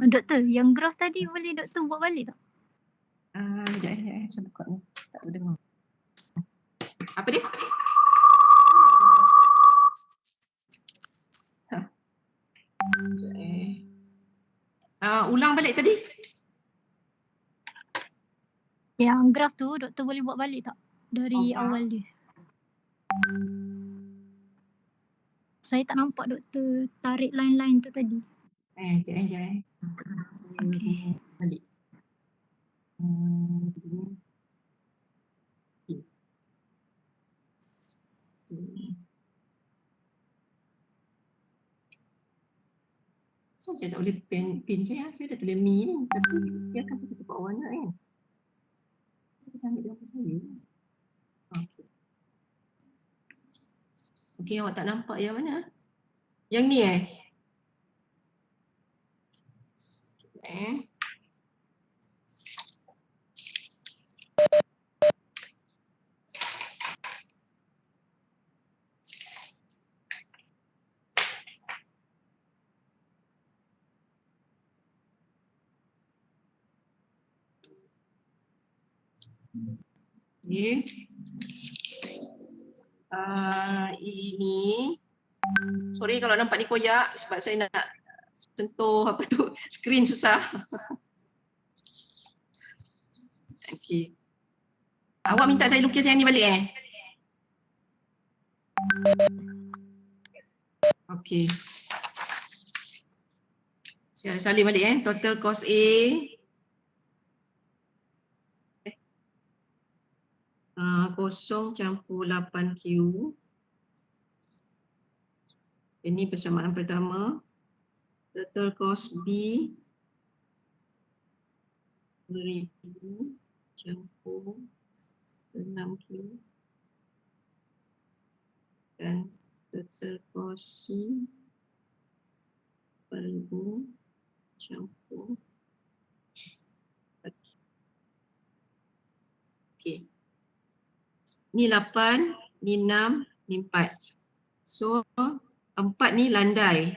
Doktor, yang graf tadi boleh doktor buat balik tak? Sekejap saya buka ni. Tak boleh dengar. Apa dia? Ulang balik tadi. Yang graf tu doktor boleh buat balik tak? Dari awal dia. Saya tak nampak doktor tarik line-line tu tadi. Sekejap. Okey. Balik. So saya tak boleh pin saya dah tulis mi ni. Tapi dia akan pergi tempat warna kan. So kita ambil gambar saya. Okey. Okey, awak tak nampak yang mana? Yang ni Okey. Ini sorry kalau nampak ni koyak sebab saya nak sentuh skrin susah. Okey. Awak minta saya lukis yang ni balik Okey. Saya salin balik total cost A. Kosong campur 8Q. Ini persamaan pertama. Total cost B 2000 campur 6Q. Dan total cost C 4000 campur 4Q. Okey. Ni 8, ni 6, ni 4. So 4 ni landai.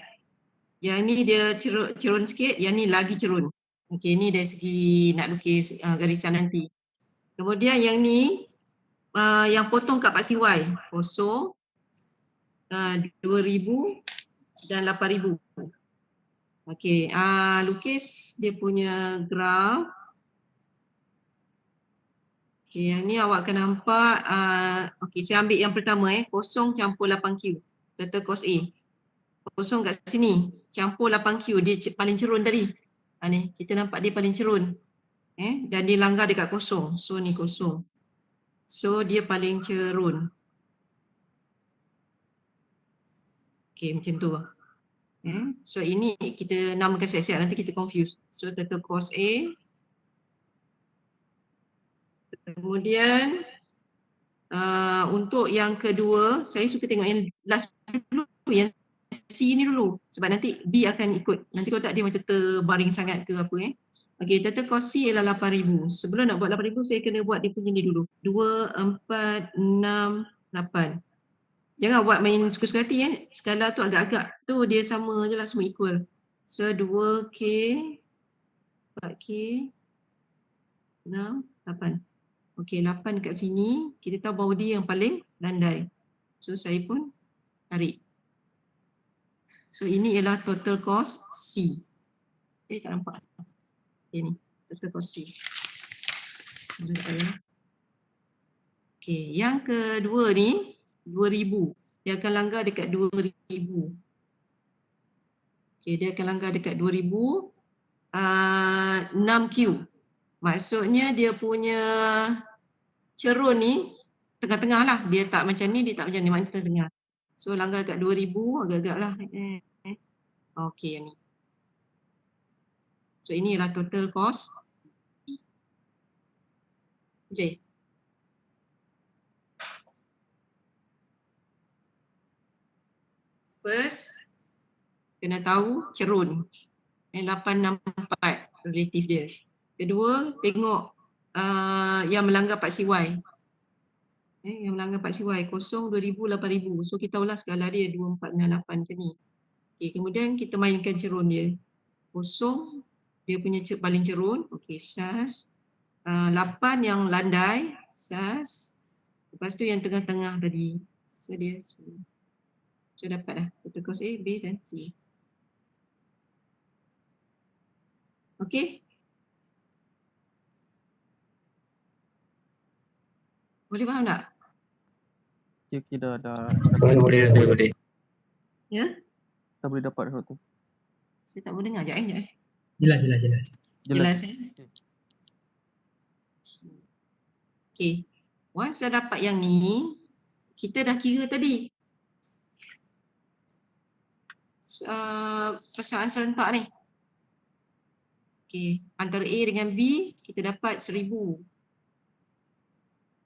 Yang ni dia cerun sikit, yang ni lagi cerun. Okey, ni dari segi nak lukis garisan nanti. Kemudian yang ni yang potong kat Pak CY kosong 2000 dan 8000. Okey, lukis dia punya graf. Okey, yang ni awak akan nampak okey, saya ambil yang pertama kosong campur 8Q. Total cost A. Kosong kat sini campur 8Q, dia paling cerun tadi. Ni kita nampak dia paling cerun. Dan dia langgar dekat kosong. So ni kosong. So dia paling cerun. Okey, macam tu. So ini kita namakan siap-siap, nanti kita confuse. So total cost A. Kemudian untuk yang kedua, saya suka tengok yang last dulu, yang C ni dulu. Sebab nanti B akan ikut. Nanti kalau tak dia macam terbaring sangat ke apa. Okey, total cost C ialah 8,000. Sebelum nak buat 8,000, saya kena buat dia punya ni dulu. 2, 4, 6, 8. Jangan buat main suka-suka hati skala tu agak-agak tu dia sama je lah, semua equal. So 2K, 4K, 6, 8. Okey, 8 kat sini, kita tahu bahawa dia yang paling landai. So saya pun tarik. So ini ialah total cost C. Tak nampak. Ini total cost C. Okey, yang kedua ni 2000. Dia akan langgar dekat 2000. Okey, dia akan langgar dekat 2000. 6Q. Maksudnya dia punya cerun ni tengah-tengah lah. Dia tak macam ni, dia tak macam ni. Maknanya tengah-tengah. So langgar kat 2000 agak-agak lah. Okey, yang ni. So ini ialah total cost. Okay. First, kena tahu cerun. 864 relatif dia. Kedua, tengok yang melanggar Pak CY. Yang melanggar Pak CY, 0, 2000, 8000. So kita ulas skala dia 2, 4, 6, 8 macam ni. Okay, kemudian kita mainkan cerun dia. 0, dia punya paling cerun. Okay, SAS. 8 yang landai, SAS. Lepas tu yang tengah-tengah tadi. So dia so dapat dah. Total cost A, B dan C. Okay. Boleh faham tak? Okey, dah. Boleh. Ya? Dah boleh dapat dah tu. Saya tak boleh dengar. Sekejap. Jelas. Jelas. Okay. Once dah dapat yang ni, kita dah kira tadi. Persamaan serentak ni. Okay. Antara A dengan B, kita dapat 1000.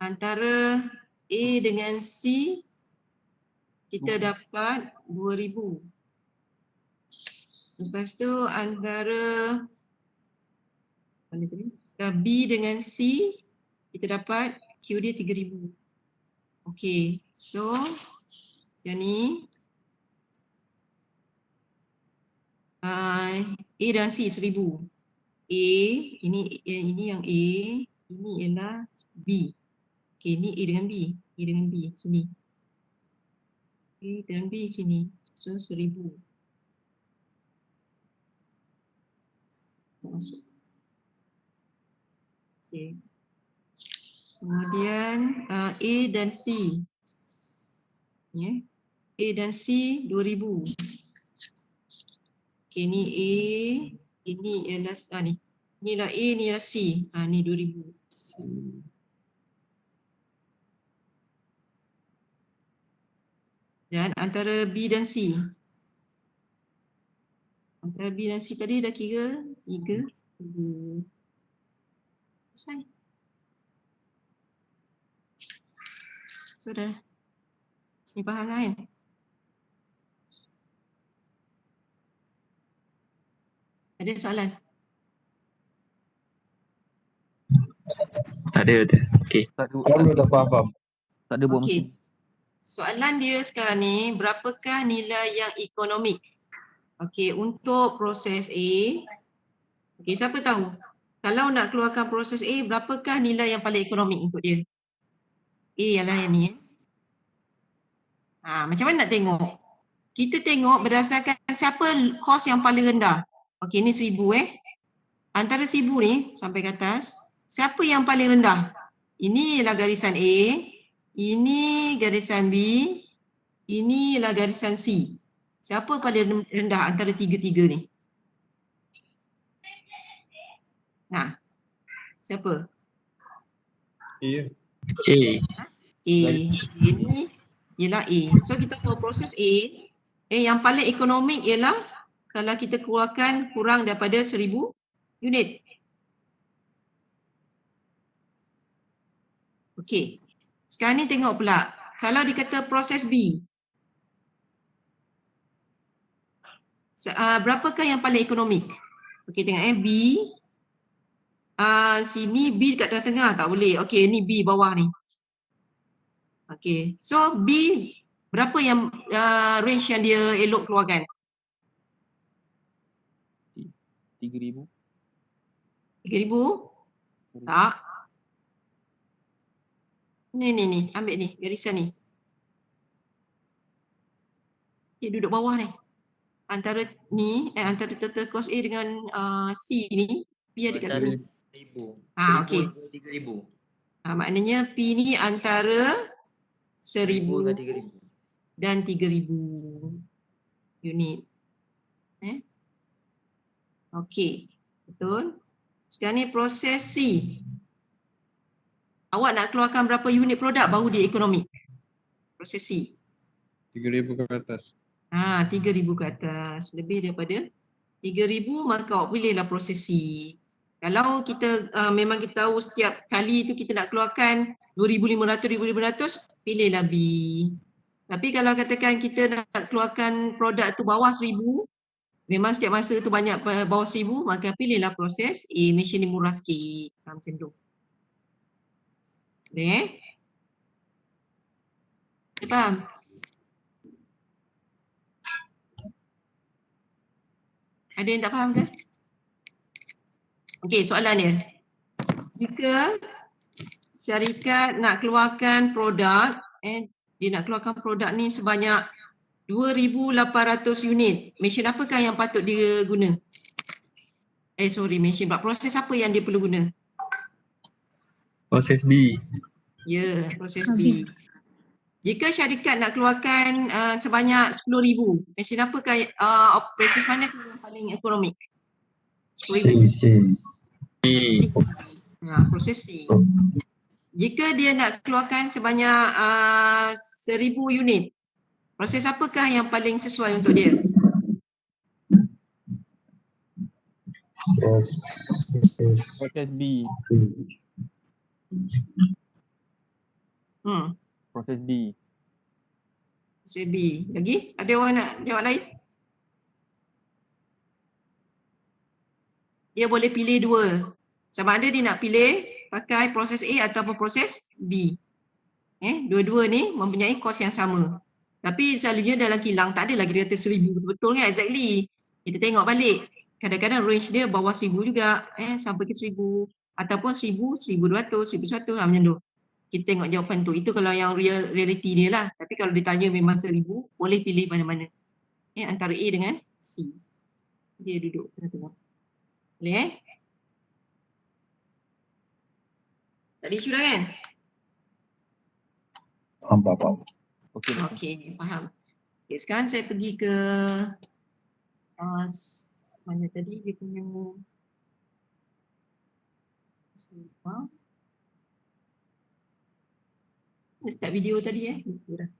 Antara A dengan C, kita dapat 2000. Lepas tu antara B dengan C, kita dapat Q dia 3000. Okey, so yang ni A dan C 1000. A, ini yang A, ini ialah B. Okey, ni A dengan B. A dengan B sini. A dan B sini. So 1000. Masuk. Okay. Kemudian A dan C. A dan C 2000. Okey, ni A, ini ialah ni. Inilah A, ni ialah C. Ni 2000. Dan antara B dan C. Antara B dan C tadi dah kira 3. Selesai. So dah. Ni faham kan? Ada soalan? Tak ada. Okey. Tak ada, Kalau dah faham. tak ada buat mesin. Okey. Soalan dia sekarang ni, berapakah nilai yang ekonomik? Okey, untuk proses A. Okey, siapa tahu? Kalau nak keluarkan proses A, berapakah nilai yang paling ekonomik untuk dia? A ialah yang ni. Macam mana nak tengok? Kita tengok berdasarkan siapa kos yang paling rendah. Okey, ni 1000 Antara 1000 ni sampai ke atas, siapa yang paling rendah? Ini ialah garisan A, ini garisan B, ini ialah garisan C. Siapa paling rendah antara tiga-tiga ni? Siapa? A. A. Ini ialah A. So kita tahu proses A, yang paling ekonomik ialah kalau kita keluarkan kurang daripada 1000 unit. Okey. Sekarang ni tengok pula. Kalau dikata proses B, berapakah yang paling ekonomik? Okey, tengok B. Sini B dekat tengah-tengah tak boleh. Okey, ni B bawah ni. Okey. So B berapa yang range yang dia elok keluarkan? 3000. 3000? Tak. Ni, ambil ni, garisan ni. Dia duduk bawah ni. Antara ni, antara total cost A dengan C ni, B ada kat sini. 1000. Okey. 3000. Maknanya P ni antara 1000 dan 3000. dan 3000 unit. Okey, betul. Sekarang ni proses C. Awak nak keluarkan berapa unit produk baru dia ekonomik? Proses C. 3,000 ke atas. 3,000 ke atas. Lebih daripada 3,000 maka awak pilihlah proses C. Kalau kita memang kita tahu setiap kali tu kita nak keluarkan 2,500, pilihlah B. Tapi kalau katakan kita nak keluarkan produk tu bawah 1,000, memang setiap masa tu banyak bawah 1,000, maka pilihlah proses A. Mesin ni murah sikit. Macam tu. Boleh faham? Ada yang tak faham ke? Okey, soalan dia. Jika syarikat nak keluarkan produk, dia nak keluarkan produk ni sebanyak 2,800 unit. Mesin apakah yang patut dia guna? Mesin pula. Proses apa yang dia perlu guna? Proses B. Ya, proses B. Jika syarikat nak keluarkan sebanyak 10,000, mesin apakah, proses mana yang paling ekonomik? 10,000. C. Proses C. Jika dia nak keluarkan sebanyak 1,000 unit, proses apakah yang paling sesuai untuk dia? Proses B. Proses B. Proses B. Lagi? Ada orang nak jawab lain? Dia boleh pilih dua. Sama ada dia nak pilih pakai proses A ataupun proses B. Dua-dua ni mempunyai kos yang sama. Tapi selalunya dalam kilang tak ada lagi dia kata 1,000 betul-betul kan, exactly. Kita tengok balik. Kadang-kadang range dia bawah 1,000 juga, sampai ke 1,000 ataupun 1,000, 1,200, 1,100 macam tu. Kita tengok jawapan tu. Itu kalau yang reality dia lah. Tapi kalau ditanya memang 1,000, boleh pilih mana-mana. Antara A dengan C. Dia duduk tengah-tengah. Boleh Tak ada isu dah kan? Faham. Okey. Okey, faham. Okay, sekarang saya pergi ke mana tadi dia punya start video tadi lupa dah.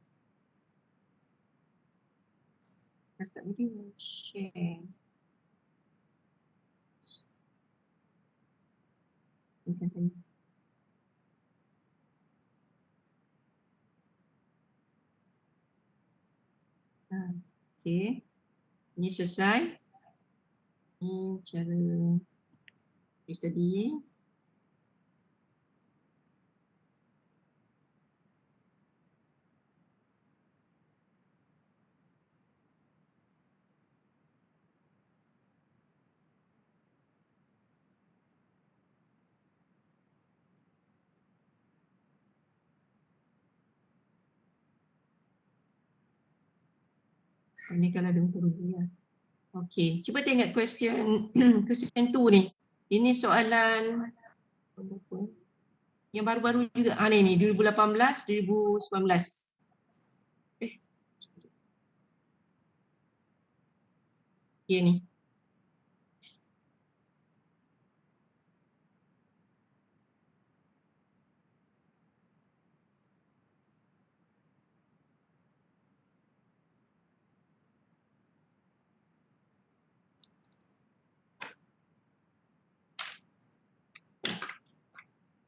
Start video, share. Macam tadi. Okay, ini selesai. Ini cara case study. Ini kalau ada untung rugi ya. Okey, cuba tengok question question 2 ni. Ini soalan yang baru-baru juga. Ni 2018, 2019. Okey ni.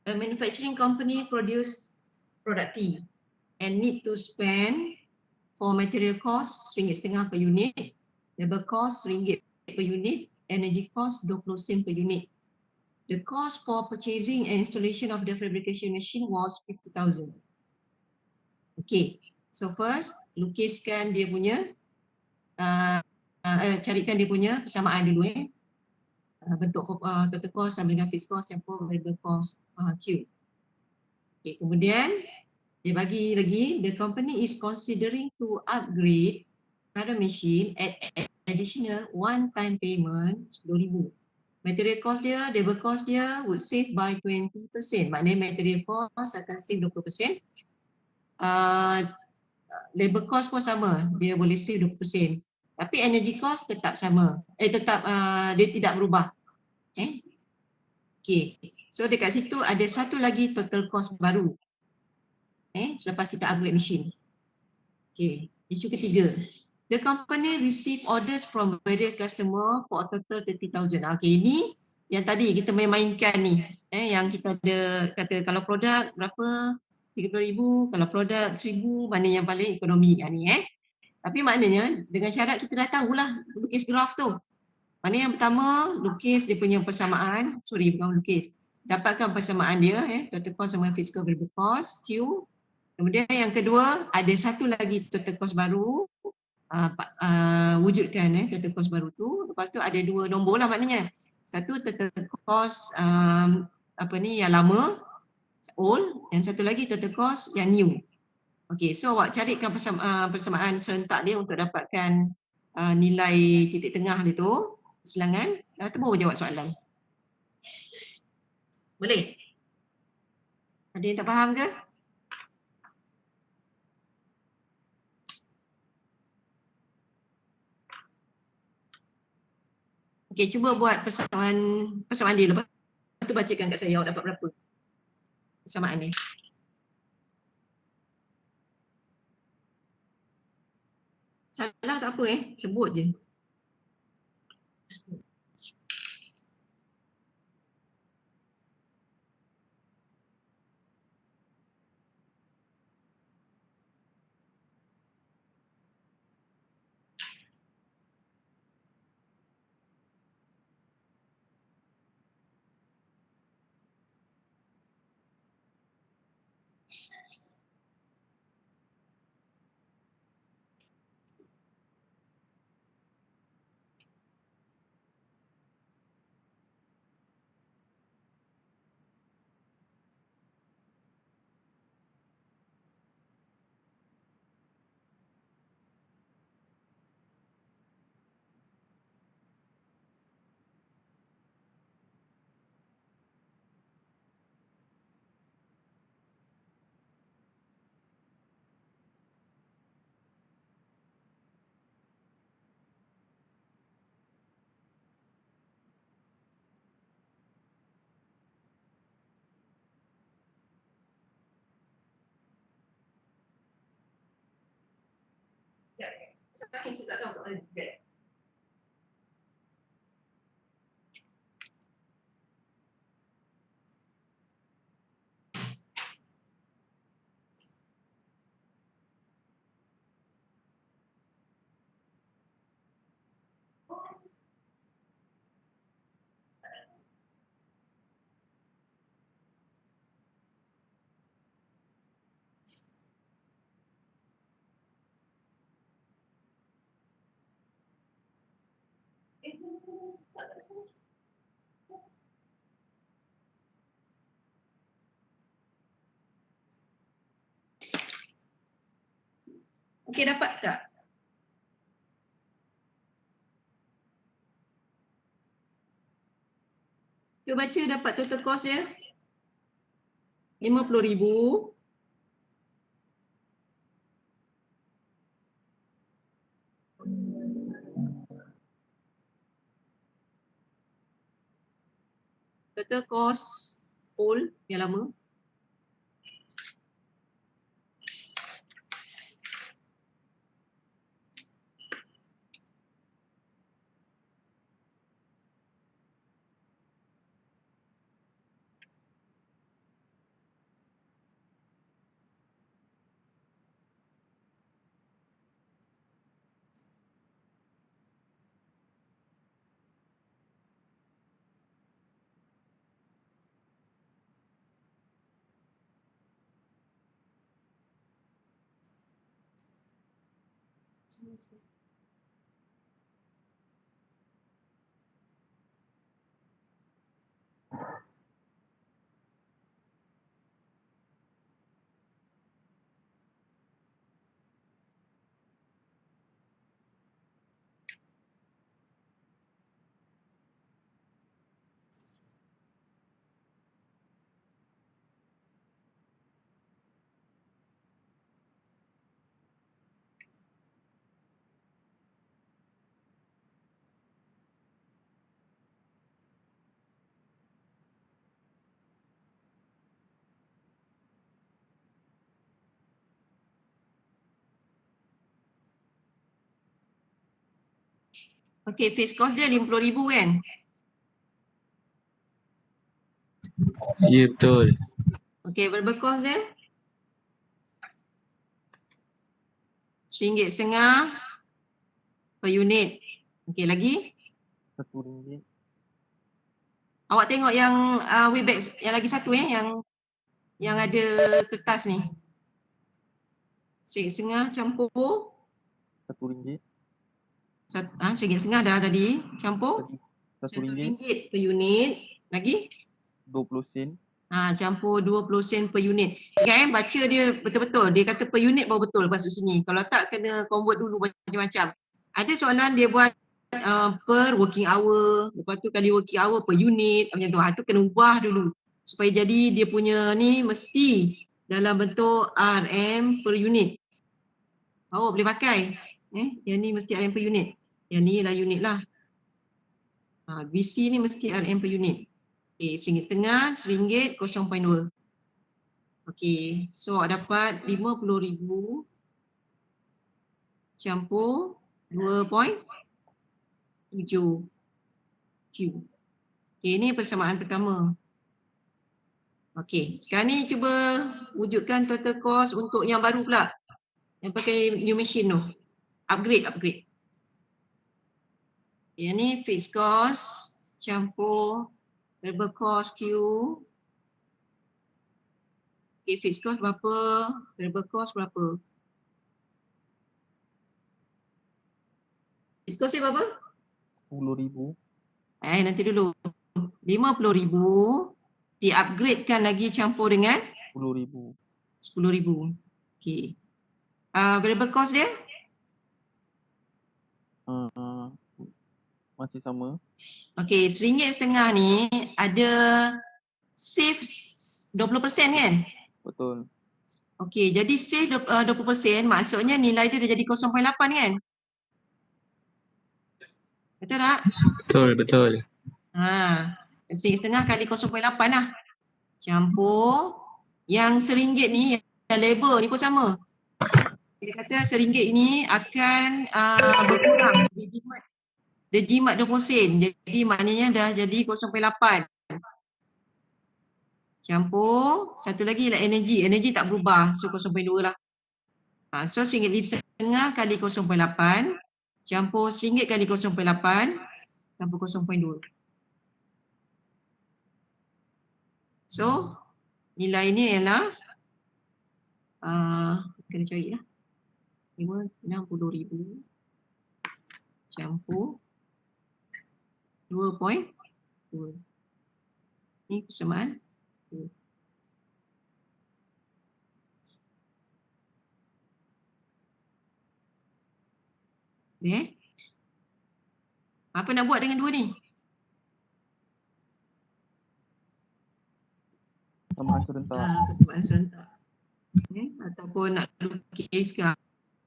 A manufacturing company produce product T and need to spend for material cost RM1.50 per unit, labor cost RM1 per unit, energy cost 20 sen per unit. The cost for purchasing and installation of the fabrication machine was 50,000. Okay, so first lukiskan dia punya, carikan dia punya persamaan dulu bentuk total cost sama dengan fixed cost yang variable cost Q. Okay, kemudian dia bagi lagi, the company is considering to upgrade current machine at additional one-time payment RM10,000. Material cost dia, labor cost dia would save by 20%. Maknanya material cost akan save 20%. Labor cost pun sama, dia boleh save 20%. Tapi energy cost tetap sama. Dia tidak berubah. Okay. So dekat situ ada satu lagi total cost baru. Selepas kita upgrade machine. Okay. Isu ketiga. The company receive orders from various customer for a total 30,000. Okay, ini yang tadi kita main-mainkan ni. Yang kita ada kata kalau produk berapa? 30,000, kalau produk 1,000 mana yang paling ekonomi kan ni Tapi maknanya dengan syarat kita dah tahulah lukis graf tu. Mana yang pertama lukis dia punya persamaan, bukan lukis. Dapatkan persamaan dia total cost sama fixed cost variable cost Q. Kemudian yang kedua ada satu lagi total cost baru. Wujudkan total cost baru tu. Lepas tu ada dua nombor lah maknanya. Satu total cost yang lama, old, dan satu lagi total cost yang new. Okey, so awak carikan persamaan serentak dia untuk dapatkan nilai titik tengah dia tu. Silangan, temu jawab soalan. Boleh? Ada yang tak faham ke? Okey, cuba buat persamaan dia. Lepas tu bacakan kat saya awak dapat berapa persamaan ni. Salah tak apa sebut je. Saya tak tahu tak ada. Okey, dapat tak? Cuba baca dapat total cost dia. 50,000. Total cost whole yang lama. Okey, fixed cost dia 50,000 kan? Ya, betul. Okey, variable cost dia? RM1.50 per unit. Okey, lagi? RM1. Awak tengok yang Webex yang lagi satu yang ada kertas ni. RM1.50 campur RM1. RM1.50 dah tadi. Campur RM1. RM1 per unit. Lagi? 20 sen. Campur 20 sen per unit. Ingat baca dia betul-betul. Dia kata per unit baru betul masuk sini. Kalau tak kena convert dulu macam-macam. Ada soalan dia buat per working hour. Lepas tu kali working hour per unit. Macam tu. Tu kena ubah dulu. Supaya jadi dia punya ni mesti dalam bentuk RM per unit. Baru boleh pakai. Yang ni mesti RM per unit. Yang ni lah unit lah. BC ni mesti RM per unit. Okay, RM1.50, RM1 0.2. Okay, so awak dapat 50,000 campur 2.7 Q. Okay, ini persamaan pertama. Okay, sekarang ni cuba wujudkan total cost untuk yang baru pula. Yang pakai new machine tu. Upgrade. Yang ni fixed cost campur variable cost Q. Okay, fixed cost berapa? Variable cost berapa? Fixed cost berapa? RM10,000. Nanti dulu. 50,000 di-upgradekan lagi campur dengan RM10,000. 10,000. Okay. Variable cost dia? Masih sama. Okay, RM1.50 ni ada save 20% kan? Betul. Okay, jadi save 20% maksudnya nilai dia dah jadi 0.8 kan? Betul tak? Betul. RM1.50 kali 0.8 lah. Campur yang RM1 ni, yang labor ni pun sama. Dia kata RM1 ini akan berkurang dia jimat 20 sen. Jadi maknanya dah jadi 0.8. Campur, satu lagi ialah energi. Energi tak berubah, so 0.2 lah. So RM1.5 kali 0.8, campur RM1 kali 0.8, campur 0.2. So, nilai ni ialah, kena cari lah. 60,000 campur 2.2. Ni persamaan. Okay. Apa nak buat dengan dua ni? Tambahan serentak. Persamaan serentak. Okay. Ataupun nak lukiskan.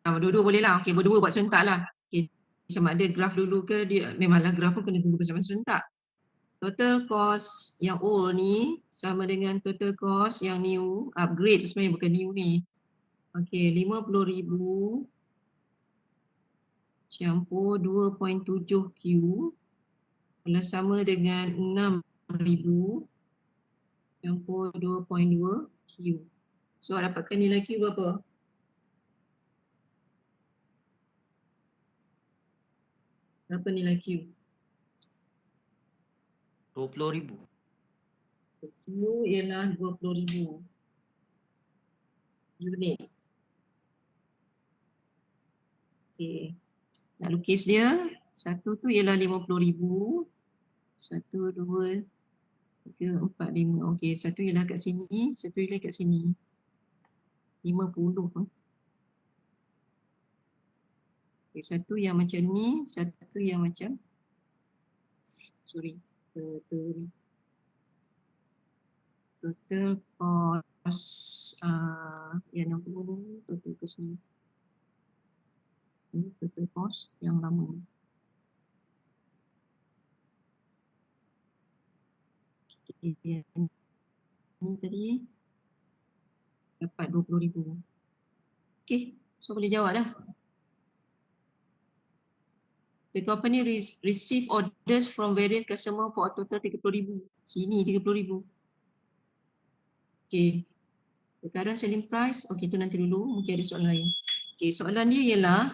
Dua-dua boleh lah. Okay, berdua buat serentak lah. Okay. Sama ada graf dulu ke, dia memanglah graf pun kena tunggu persamaan serentak. Total cost yang old ni sama dengan total cost yang new, upgrade sebenarnya bukan new ni. Okay, 50,000 campur 2.7Q kalau sama dengan 6,000 campur 2.2Q. So dapatkan nilai Q berapa? Berapa nilai Q? 20,000. Q ialah 20,000 unit. Okay. Nak lukis dia, satu tu ialah 50,000. 1, 2, 3, 4, 5. Okey, satu ialah kat sini, satu ialah kat sini. 50. Okay, satu yang macam ni, satu yang macam total cost yang 60 total cost ni. Ini total cost yang lama. Okay, ini tadi dapat 20,000. Okay, so boleh jawab dah. The company receive orders from various customer for a total 30,000. Sini 30,000. Okay. The current selling price, okay tu nanti dulu, mungkin ada soalan lain. Okay, soalan dia ialah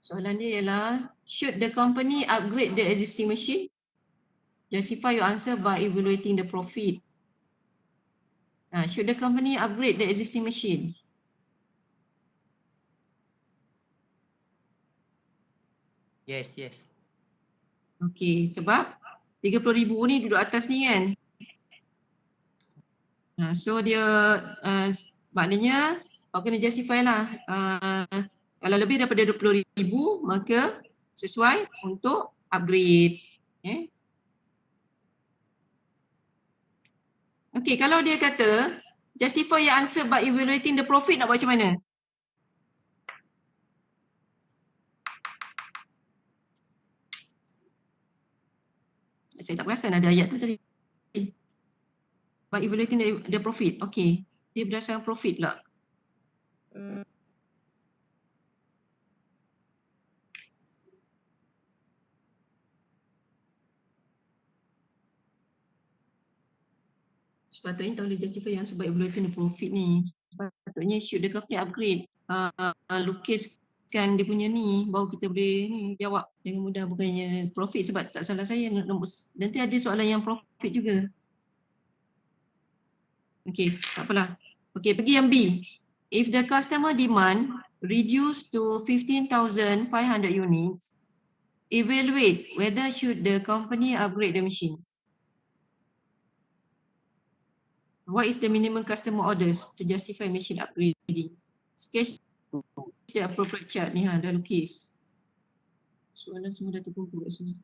soalan dia ialah, should the company upgrade the existing machine? Justify your answer by evaluating the profit. Should the company upgrade the existing machine? Yes, yes. Okay, sebab 30,000 ni duduk atas ni kan. So dia maknanya kau kena justify lah. Kalau lebih daripada 20,000 maka sesuai untuk upgrade. Okay. Okay, kalau dia kata justify your answer by evaluating the profit, nak buat macam mana? Saya tak perasan ada ayat tu tadi. By evaluating the profit. Okay. Dia berdasarkan profit pula. Sepatutnya tak boleh justify yang sebab evaluating the profit ni. Sepatutnya should the company upgrade. Lukiskan dia punya ni, baru kita boleh jawab dengan mudah. Bukannya profit, sebab tak salah saya. Nanti ada soalan yang profit juga. Okay, tak apalah. Okay, pergi yang B. If the customer demand reduced to 15,500 units, evaluate whether should the company upgrade the machine. What is the minimum customer orders to justify machine upgrading? Sketch the appropriate chart. Ni dah lukis. Soalan semua dah terkumpul kat sini.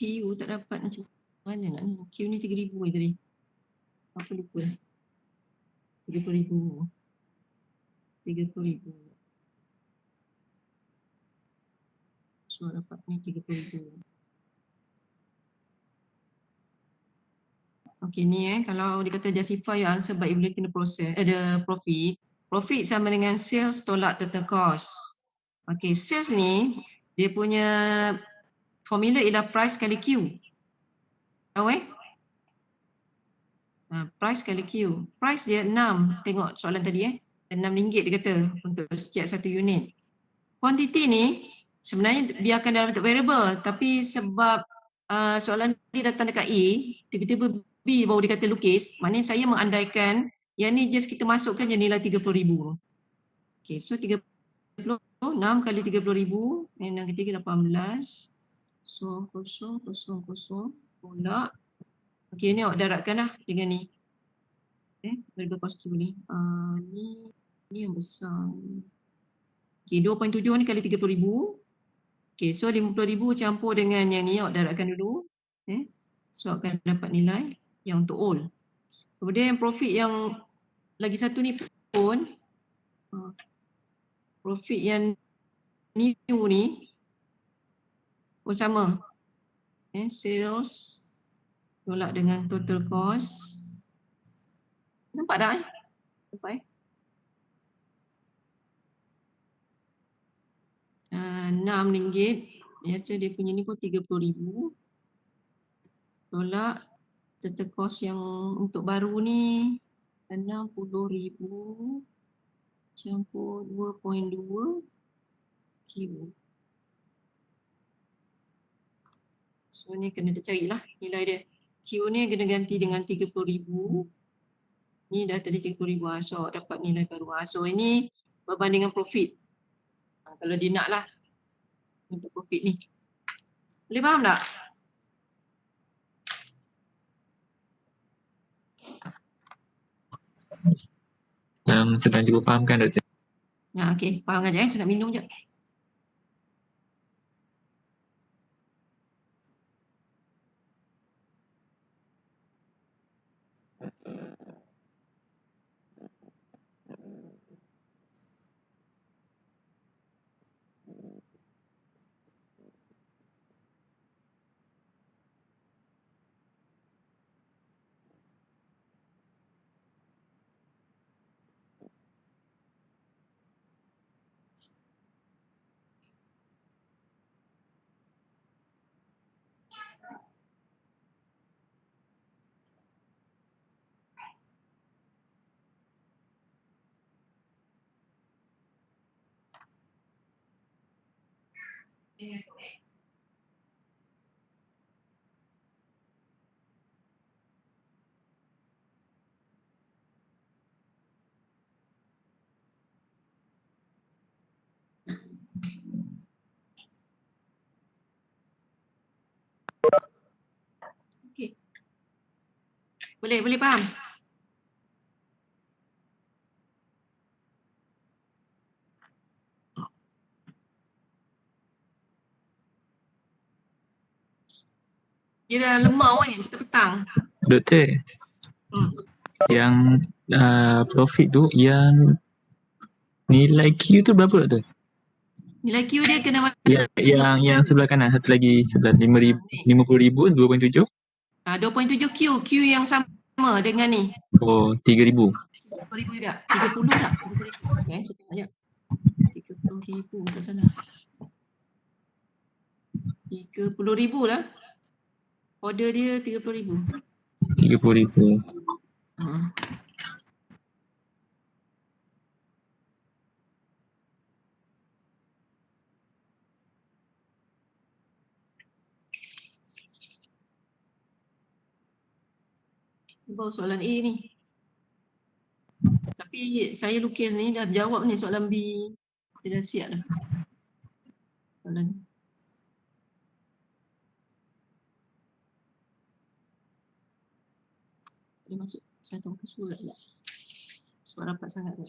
Q tak dapat macam mana nak ni. Q ni 3,000 tadi. Apa lupa. 30,000. 30,000. So dapat ni 30,000. Okay ni kalau dia kata justify your answer by evaluating the process, the profit. Profit sama dengan sales tolak total cost. Okay, sales ni dia punya formula ialah price kali Q. Tahu price kali Q. Price dia 6. Tengok soalan tadi RM6 dia kata untuk setiap satu unit. Quantity ni sebenarnya biarkan dalam bentuk variable, tapi sebab soalan ni datang dekat A, tiba-tiba B baru dia kata lukis, maknanya saya mengandaikan yang ni just kita masukkan je nilai 30,000. Okay, so 36 kali 30,000, yang ketiga 18. So 0, 0, 0 pula. Okay, ni awak daratkan dah dengan ni. Variable cost Q ni. Ni yang besar. Okay, 2.7 ni kali 30,000. Okay, so 50,000 campur dengan yang ni, awak daratkan dulu. So akan dapat nilai yang untuk all. Kemudian profit yang lagi satu ni pun, profit yang new ni pun sama. Sales tolak dengan total cost. Nampak tak Nampak RM6. Biasa dia punya ni pun 30,000. Tolak total cost yang untuk baru ni 60,000 campur 2.2 Q. So ni kena carilah nilai dia. Q ni kena ganti dengan 30,000. Ni dah tadi 30,000. So dapat nilai baru. So ini berbandingan profit. Kalau dia nak lah untuk profit ni. Boleh faham tak? Sedang cuba fahamkan, Doktor. Okey, faham aja saya nak minum je. Okey. Boleh faham? Dia dah lemau petang. Doktor, yang profit tu, yang nilai Q tu berapa, Doktor? Nilai Q dia kena Yang sebelah kanan, satu lagi sebelah 50,000, 2.7. 2.7 Q yang sama dengan ni. Oh, 3,000. 30,000 juga. 30 tak? 30,000. Saya tengok je. 30,000 tak salah. 30,000 lah. Order dia 30,000. 30,000. Baru soalan A ni. Tapi saya lukis ni dah jawab ni soalan B. Dia dah siap dah. Soalan ni. Dia masuk satu ke surat pula. Sebab rapat sangat tu.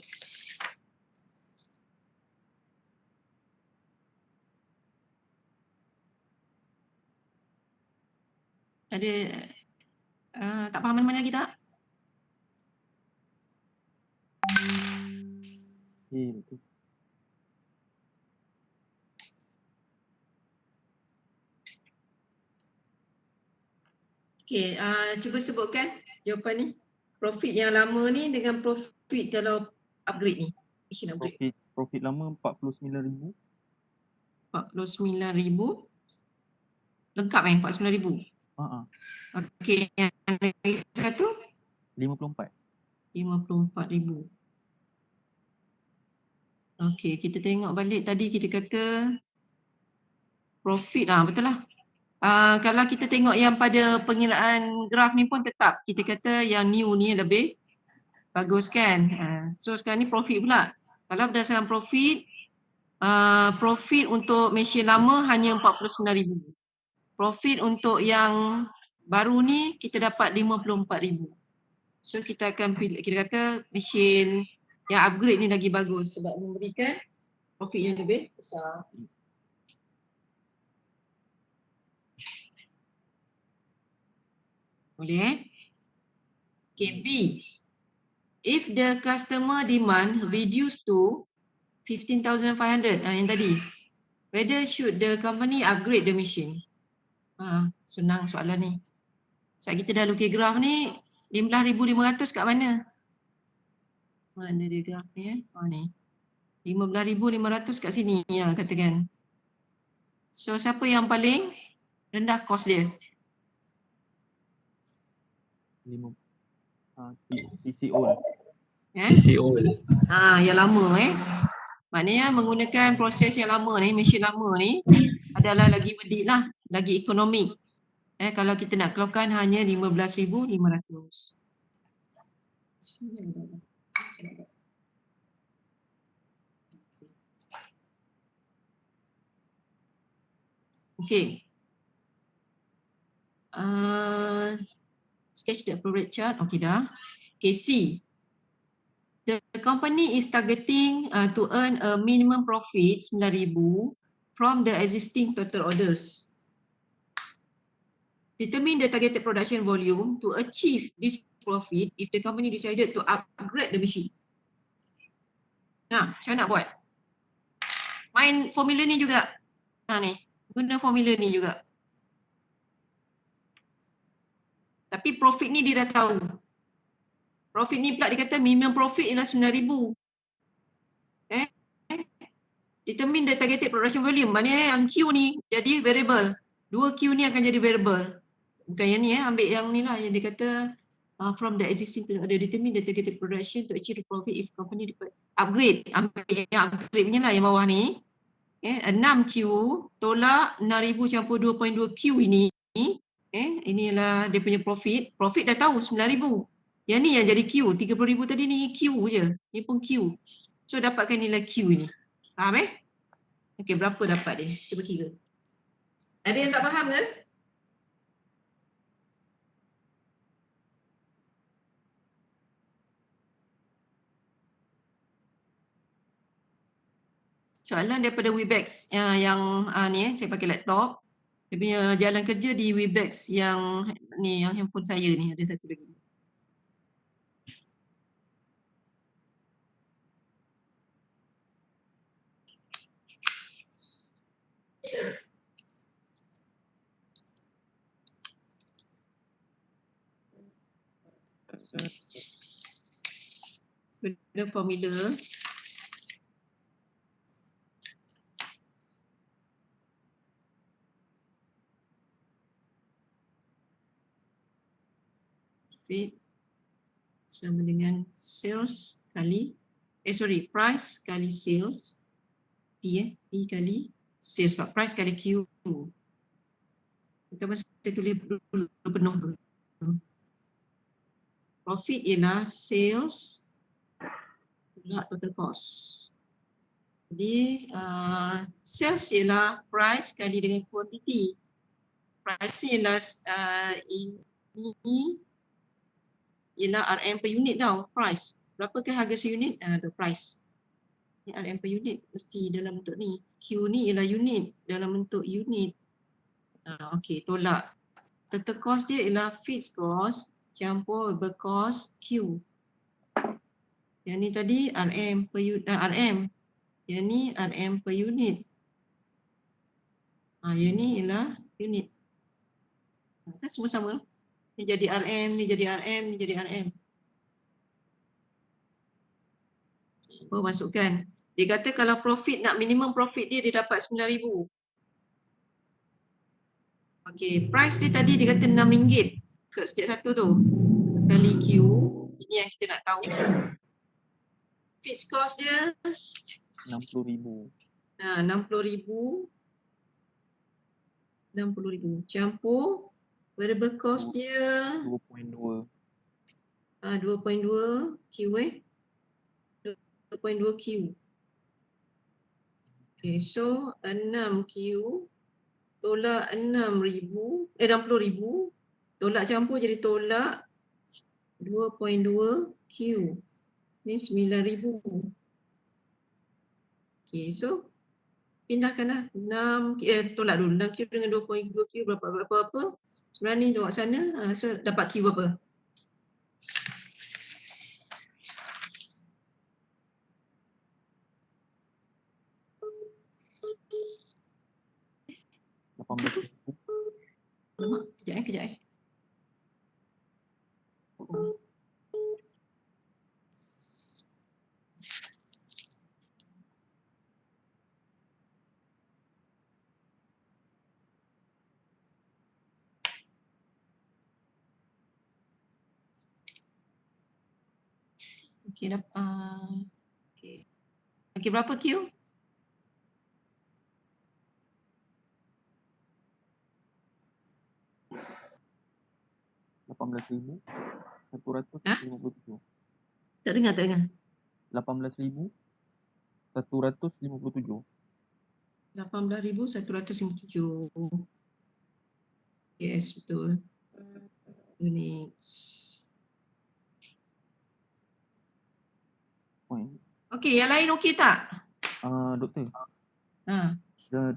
Ada tak faham mana-mana lagi tak? Betul. Okey, cuba sebutkan jawapan ni. Profit yang lama ni dengan profit kalau upgrade ni. Machine upgrade. Profit lama 49,000. 49,000. Lengkap 49,000. Okey, yang lagi satu 54. 54,000. Okey, kita tengok balik tadi kita kata profit betul lah. Kalau kita tengok yang pada pengiraan graf ni pun tetap kita kata yang new ni lebih bagus kan. So sekarang ni profit pula. Kalau berdasarkan profit, profit untuk mesin lama hanya 49,000. Profit untuk yang baru ni kita dapat 54,000. So kita akan pilih, kita kata mesin yang upgrade ni lagi bagus sebab memberikan profit yang lebih besar. Boleh Okay, B. If the customer demand reduced to 15,500, yang tadi, whether should the company upgrade the machine? Senang soalan ni. Sebab kita dah lukis graf ni, 15,500 kat mana? Mana dia graf ni ni. 15,500 kat sini katakan. So siapa yang paling rendah kos dia? TCO lah. TCO. Yang lama Maknanya menggunakan proses yang lama ni, mesin lama ni adalah lagi berdik lah, lagi ekonomik. Kalau kita nak keluarkan hanya 15,500. Okay. Sketch the appropriate chart. Okay dah. Okay, C. The company is targeting to earn a minimum profit 9,000 from the existing total orders. Determine the targeted production volume to achieve this profit if the company decided to upgrade the machine. Macam mana nak buat? Main formula ni juga. Ni, guna formula ni juga. Tapi profit ni dia dah tahu. Profit ni pula dia kata minimum profit ialah 9,000. Determine the targeted production volume. Maknanya yang Q ni jadi variable. 2 Q ni akan jadi variable. Bukan yang ni ambil yang ni lah. Yang dia kata from the existing order, determine the targeted production to achieve the profit if company upgrade. Ambil yang upgrade punya lah yang bawah ni. 6 Q tolak 6,000 campur 2.2 Q ini. Inilah dia punya profit. Profit dah tahu 9,000. Yang ni yang jadi Q. 30,000 tadi ni Q je. Ni pun Q. So dapatkan nilai Q ni. Faham Okey, berapa dapat dia? Cuba kira. Ada yang tak faham ke? Soalan daripada Webex yang ni saya pakai laptop. Dia punya jalan kerja di Webex yang ni, yang handphone saya ni ada satu lagi. Ada formula. Profit sama dengan sales kali price kali sales. P kali sales, price kali Q. Kita mesti tulis dulu penuh dulu. Profit ialah sales tolak total cost. Jadi sales ialah price kali dengan quantity. Price ialah ini ialah RM per unit tau, price. Berapakah harga seunit? The price. Ini RM per unit mesti dalam bentuk ni. Q ni ialah unit dalam bentuk unit. Okey, tolak total cost dia ialah fixed cost campur variable cost Q. Yang ni tadi RM per RM. Yang ni RM per unit. Yang ni ialah unit. Kan semua sama. Ni jadi RM, ni jadi RM, ni jadi RM. Masukkan. Dia kata kalau profit nak minimum profit dia dapat 9,000. Okey, price dia tadi dia kata RM6 untuk setiap satu tu. Kali Q, ini yang kita nak tahu. Fixed cost dia 60,000. 60,000. 60,000 campur variable cost dia 2.2. 2.2 Q 2.2 Q. Okay, so 6Q tolak 60,000 tolak campur jadi tolak 2.2 Q. Ni 9,000. Okay, so pindahkanlah 6 tolak dulu 6Q dengan 2.2 Q berapa. Sebenarnya ni tengok sana, so dapat Q berapa? Kejap. Okey, dapat. Okey, berapa Q? RM18,157. Tak dengar. 18,157. 18,157. Yes, betul. Units. Okey, yang lain okey tak? Doktor. Ha.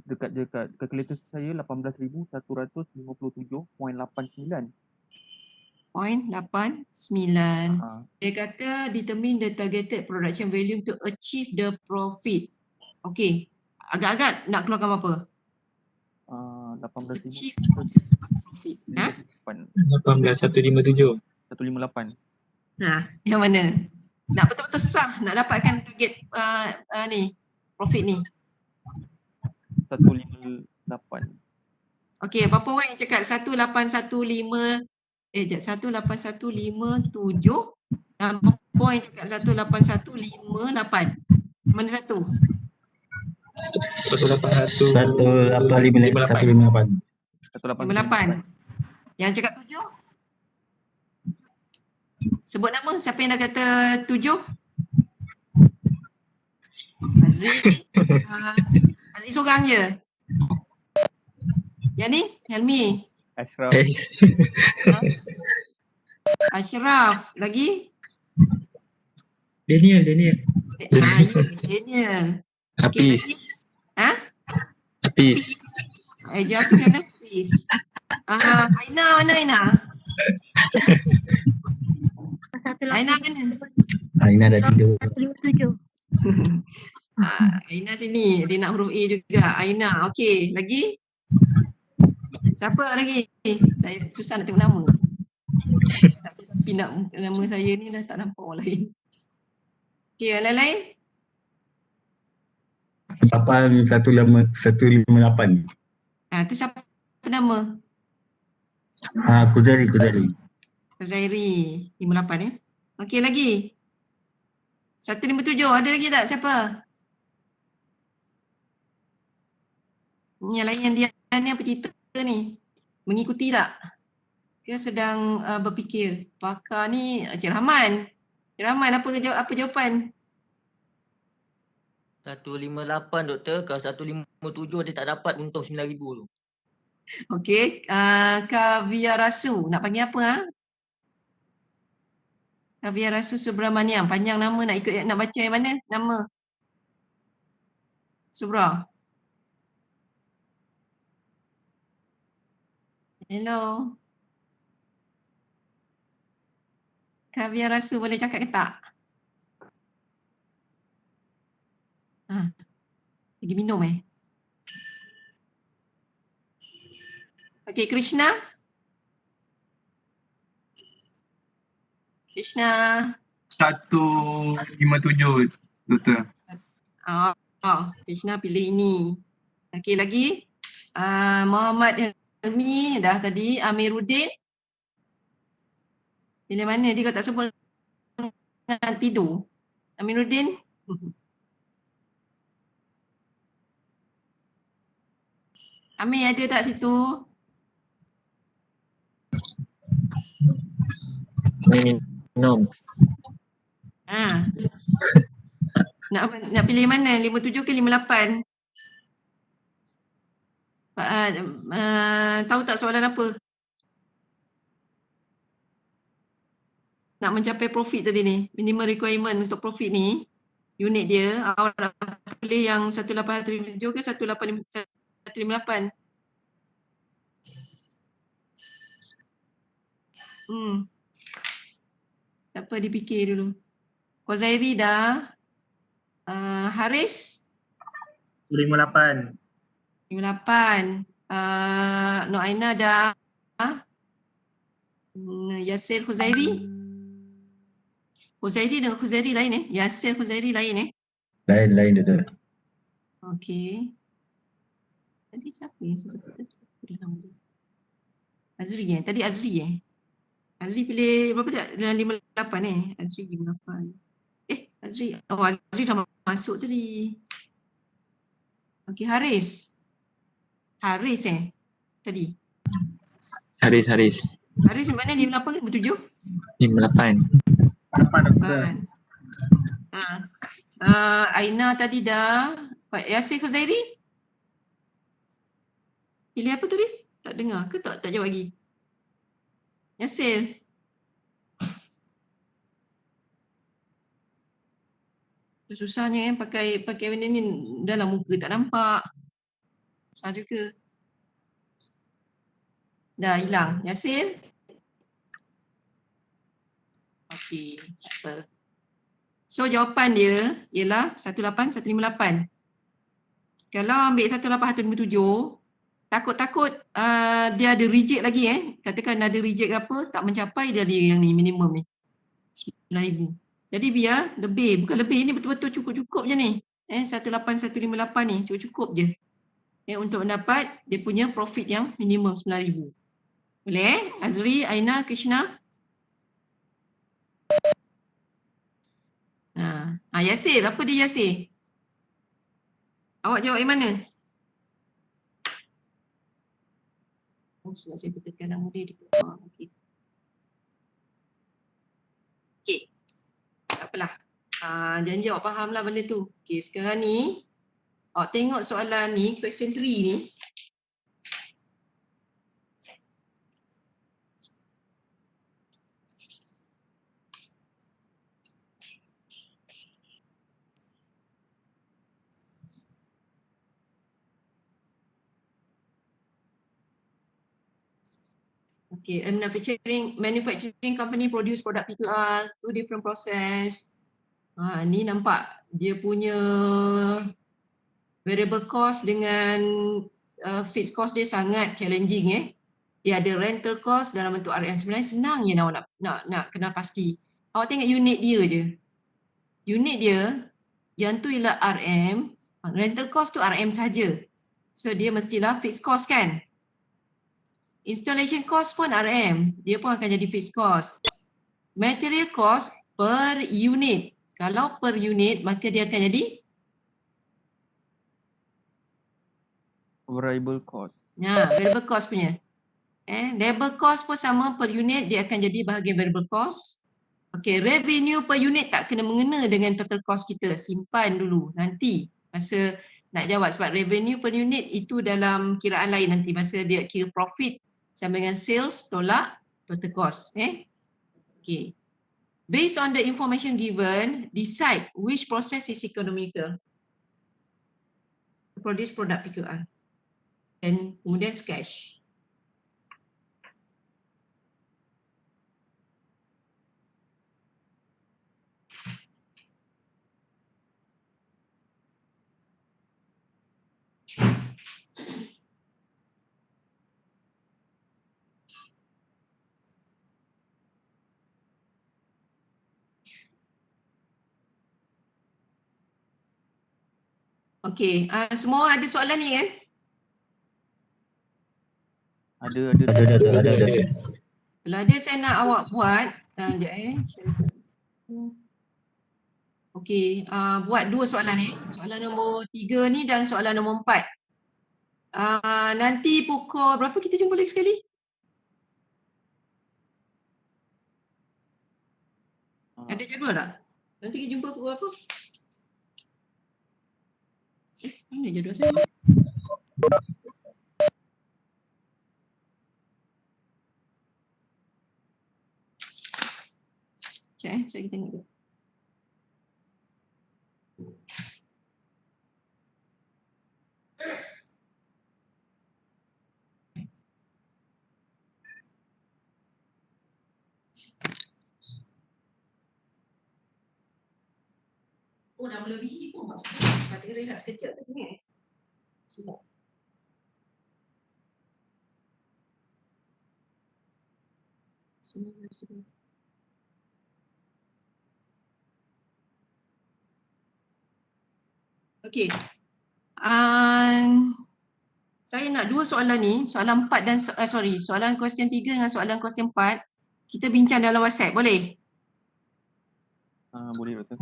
Dekat kalkulator saya 18,157.89. 0.89. Dia kata determine the targeted production volume to achieve the profit. Okey. Agak-agak nak keluarkan berapa? 18,000. Achieve profit. 18,157. 158. Yang mana? Nak betul-betul sah nak dapatkan target ni profit ni. 158. Okey, berapa orang yang cakap 18,157? Dan berapa orang yang cakap 18,158? Mana satu? 188. 58. Yang cakap 7? Sebut nama, siapa yang dah kata 7? Azri. Azri seorang je. Yang ni, Helmi. Ashraf. Ashraf. Lagi? Daniel. Daniel. Okey, Hafiz. lagi? Hafiz. Jafi dan Hafiz. Aina mana Aina? Aina mana? Aina dah tidur. 157. Aina sini, dia nak huruf A juga. Aina, okey. Lagi? Siapa lagi? Saya susah nak tengok nama. Tapi nak nama saya ni dah tak nampak orang lain. Okey, yang lain-lain? 158. Tu siapa nama? Kuzari. Zairi, 58 Okey, lagi? 157, ada lagi tak siapa? Yang lain yang dia ni apa cerita ni? Mengikuti tak? Dia sedang berfikir. Pakar ni Encik Rahman. Encik Rahman, apa jawapan? 158 doktor, kalau 157 dia tak dapat untung 9,000 tu. Okey, Kavia Rasu, nak panggil apa Kavia Rasu Subramaniam, panjang nama, nak baca yang mana nama? Subra. Hello. Kaviar rasa boleh cakap ke tak? Lagi minum Okey, Krishna. Krishna. 157 doktor. Krishna pilih ini. Okey, lagi. Muhammad Helmi dah tadi. Amiruddin. Pilih mana? Dia kata tak sebut dengan tidur. Amiruddin. Amir ada tak situ? Minum. Nak pilih mana? 57 ke 58? Tahu tak soalan apa? Nak mencapai profit tadi ni, minimum requirement untuk profit ni, unit dia, awak nak pilih yang 1837 ke 158? Tak apa, dipikir dulu. Kozairi dah. Haris? 58. 58. Noaina dah. Yasir Khuzairi? Khuzairi dengan Khuzairi lain Yasir Khuzairi lain Lain doktor. Okey. Tadi siapa yang saya sebut tadi? Azri Tadi Azri Azri pilih berapa tak? 58 Azri 58. Azri. Azri dah masuk tadi. Okey, Haris. Haris tadi. Haris. Haris mana 58 ke 57? 58. Aina tadi dah. Pak Yasir Khuzairi? Pilih apa tadi? Tak dengar ke tak jawab lagi? Yasir. Susahnya pakai benda ni dalam muka tak nampak. Susah juga. Dah hilang. Yasir? Okey, tak apa. So jawapan dia ialah 18158. Kalau ambil 18157, takut-takut dia ada reject lagi Katakan ada reject apa, tak mencapai, dia ada yang ni minimum ni. 9,000. Jadi biar lebih, bukan lebih, ni betul-betul cukup-cukup je ni. 18158 ni cukup-cukup je. Untuk mendapat dia punya profit yang minimum 9,000. Boleh Azri, Aina, Krishna? Yasir, apa dia Yasir? Awak jawab yang mana? Sebab saya tekan nama dia di bawah. Okey. Tak apalah. Janji awak faham lah benda tu. Okey, sekarang ni awak tengok soalan ni, question 3 ni. Okay, a manufacturing company produce product PQR, two different process. Ni nampak dia punya variable cost dengan fixed cost dia sangat challenging Dia ada rental cost dalam bentuk RM. Sebenarnya senang je nak kenal pasti. Awak tengok unit dia je. Unit dia yang tu ialah RM, rental cost tu RM saja. So dia mestilah fixed cost kan? Installation cost pun RM, dia pun akan jadi fixed cost. Material cost per unit. Kalau per unit, maka dia akan jadi Variable cost. variable cost punya. Labor cost pun sama, per unit dia akan jadi bahagian variable cost. Okay, revenue per unit tak kena mengena dengan total cost kita. Simpan dulu nanti masa nak jawab, sebab revenue per unit itu dalam kiraan lain nanti masa dia kira profit sama dengan sales tolak total cost. Okay. Based on the information given, decide which process is economical. Produce product PQR. Dan kemudian sketch. Okey, semua ada soalan ni kan? Ada. Ada. Kalau ada saya nak awak buat, sekejap Okey, buat 2 soalan ni. Soalan nombor 3 ni dan soalan nombor 4. Nanti pukul berapa kita jumpa lagi sekali? Ada jadual tak? Nanti kita jumpa pukul berapa? Mana jadual saya? Sekejap saya tengok dulu. Oh, dah melebihi pun maksudnya. Kata rehat sekejap tadi ni. Sudah. Okey. Saya nak 2 soalan ni, soalan 4 dan soalan question 3 dengan soalan question 4 kita bincang dalam WhatsApp, boleh? Boleh doktor.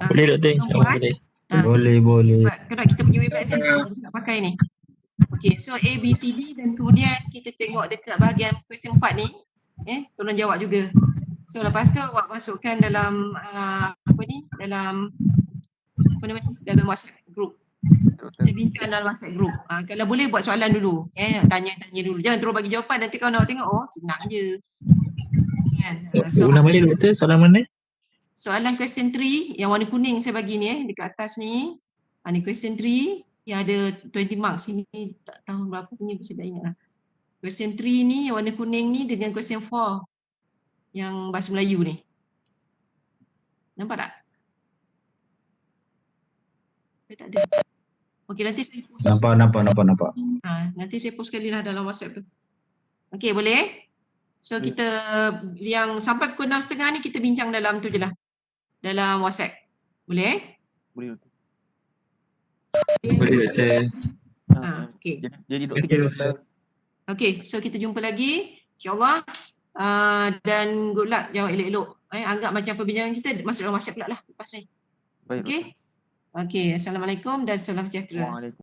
Boleh doktor, insyaAllah boleh. Boleh. Sebab kalau kita punya website ni kita tak pakai ni. Okey, so A, B, C, D dan kemudian kita tengok dekat bahagian question 4 ni, tolong jawab juga. So lepas tu awak masukkan dalam dalam WhatsApp group. Kita bincang dalam WhatsApp group. Kalau boleh buat soalan dulu, tanya-tanya dulu. Jangan terus bagi jawapan, nanti kalau nak tengok, senang je. Kan? Ulang balik doktor, soalan mana? Soalan question 3 yang warna kuning saya bagi ni dekat atas ni. Ni question 3 yang ada 20 marks. Ini tak tahu berapa ni, saya tak ingat lah. Question 3 ni yang warna kuning ni dengan question 4 yang bahasa Melayu ni. Nampak tak? Tak ada. Okey, nanti saya post. Nampak. Nanti saya post sekali lah dalam WhatsApp tu. Okey, boleh? So kita yang sampai pukul 6.30 ni kita bincang dalam tu je lah. Dalam WhatsApp. Boleh? Boleh doktor. Boleh doktor. Okey. Jadi Terima kasih doktor. Okey, so kita jumpa lagi insya-Allah. Dan good luck, jawab elok-elok. Anggap macam perbincangan kita masuk dalam WhatsApp pula lah lepas ni. Baik. Okey. Okey, assalamualaikum dan salam sejahtera. Waalaikumsalam.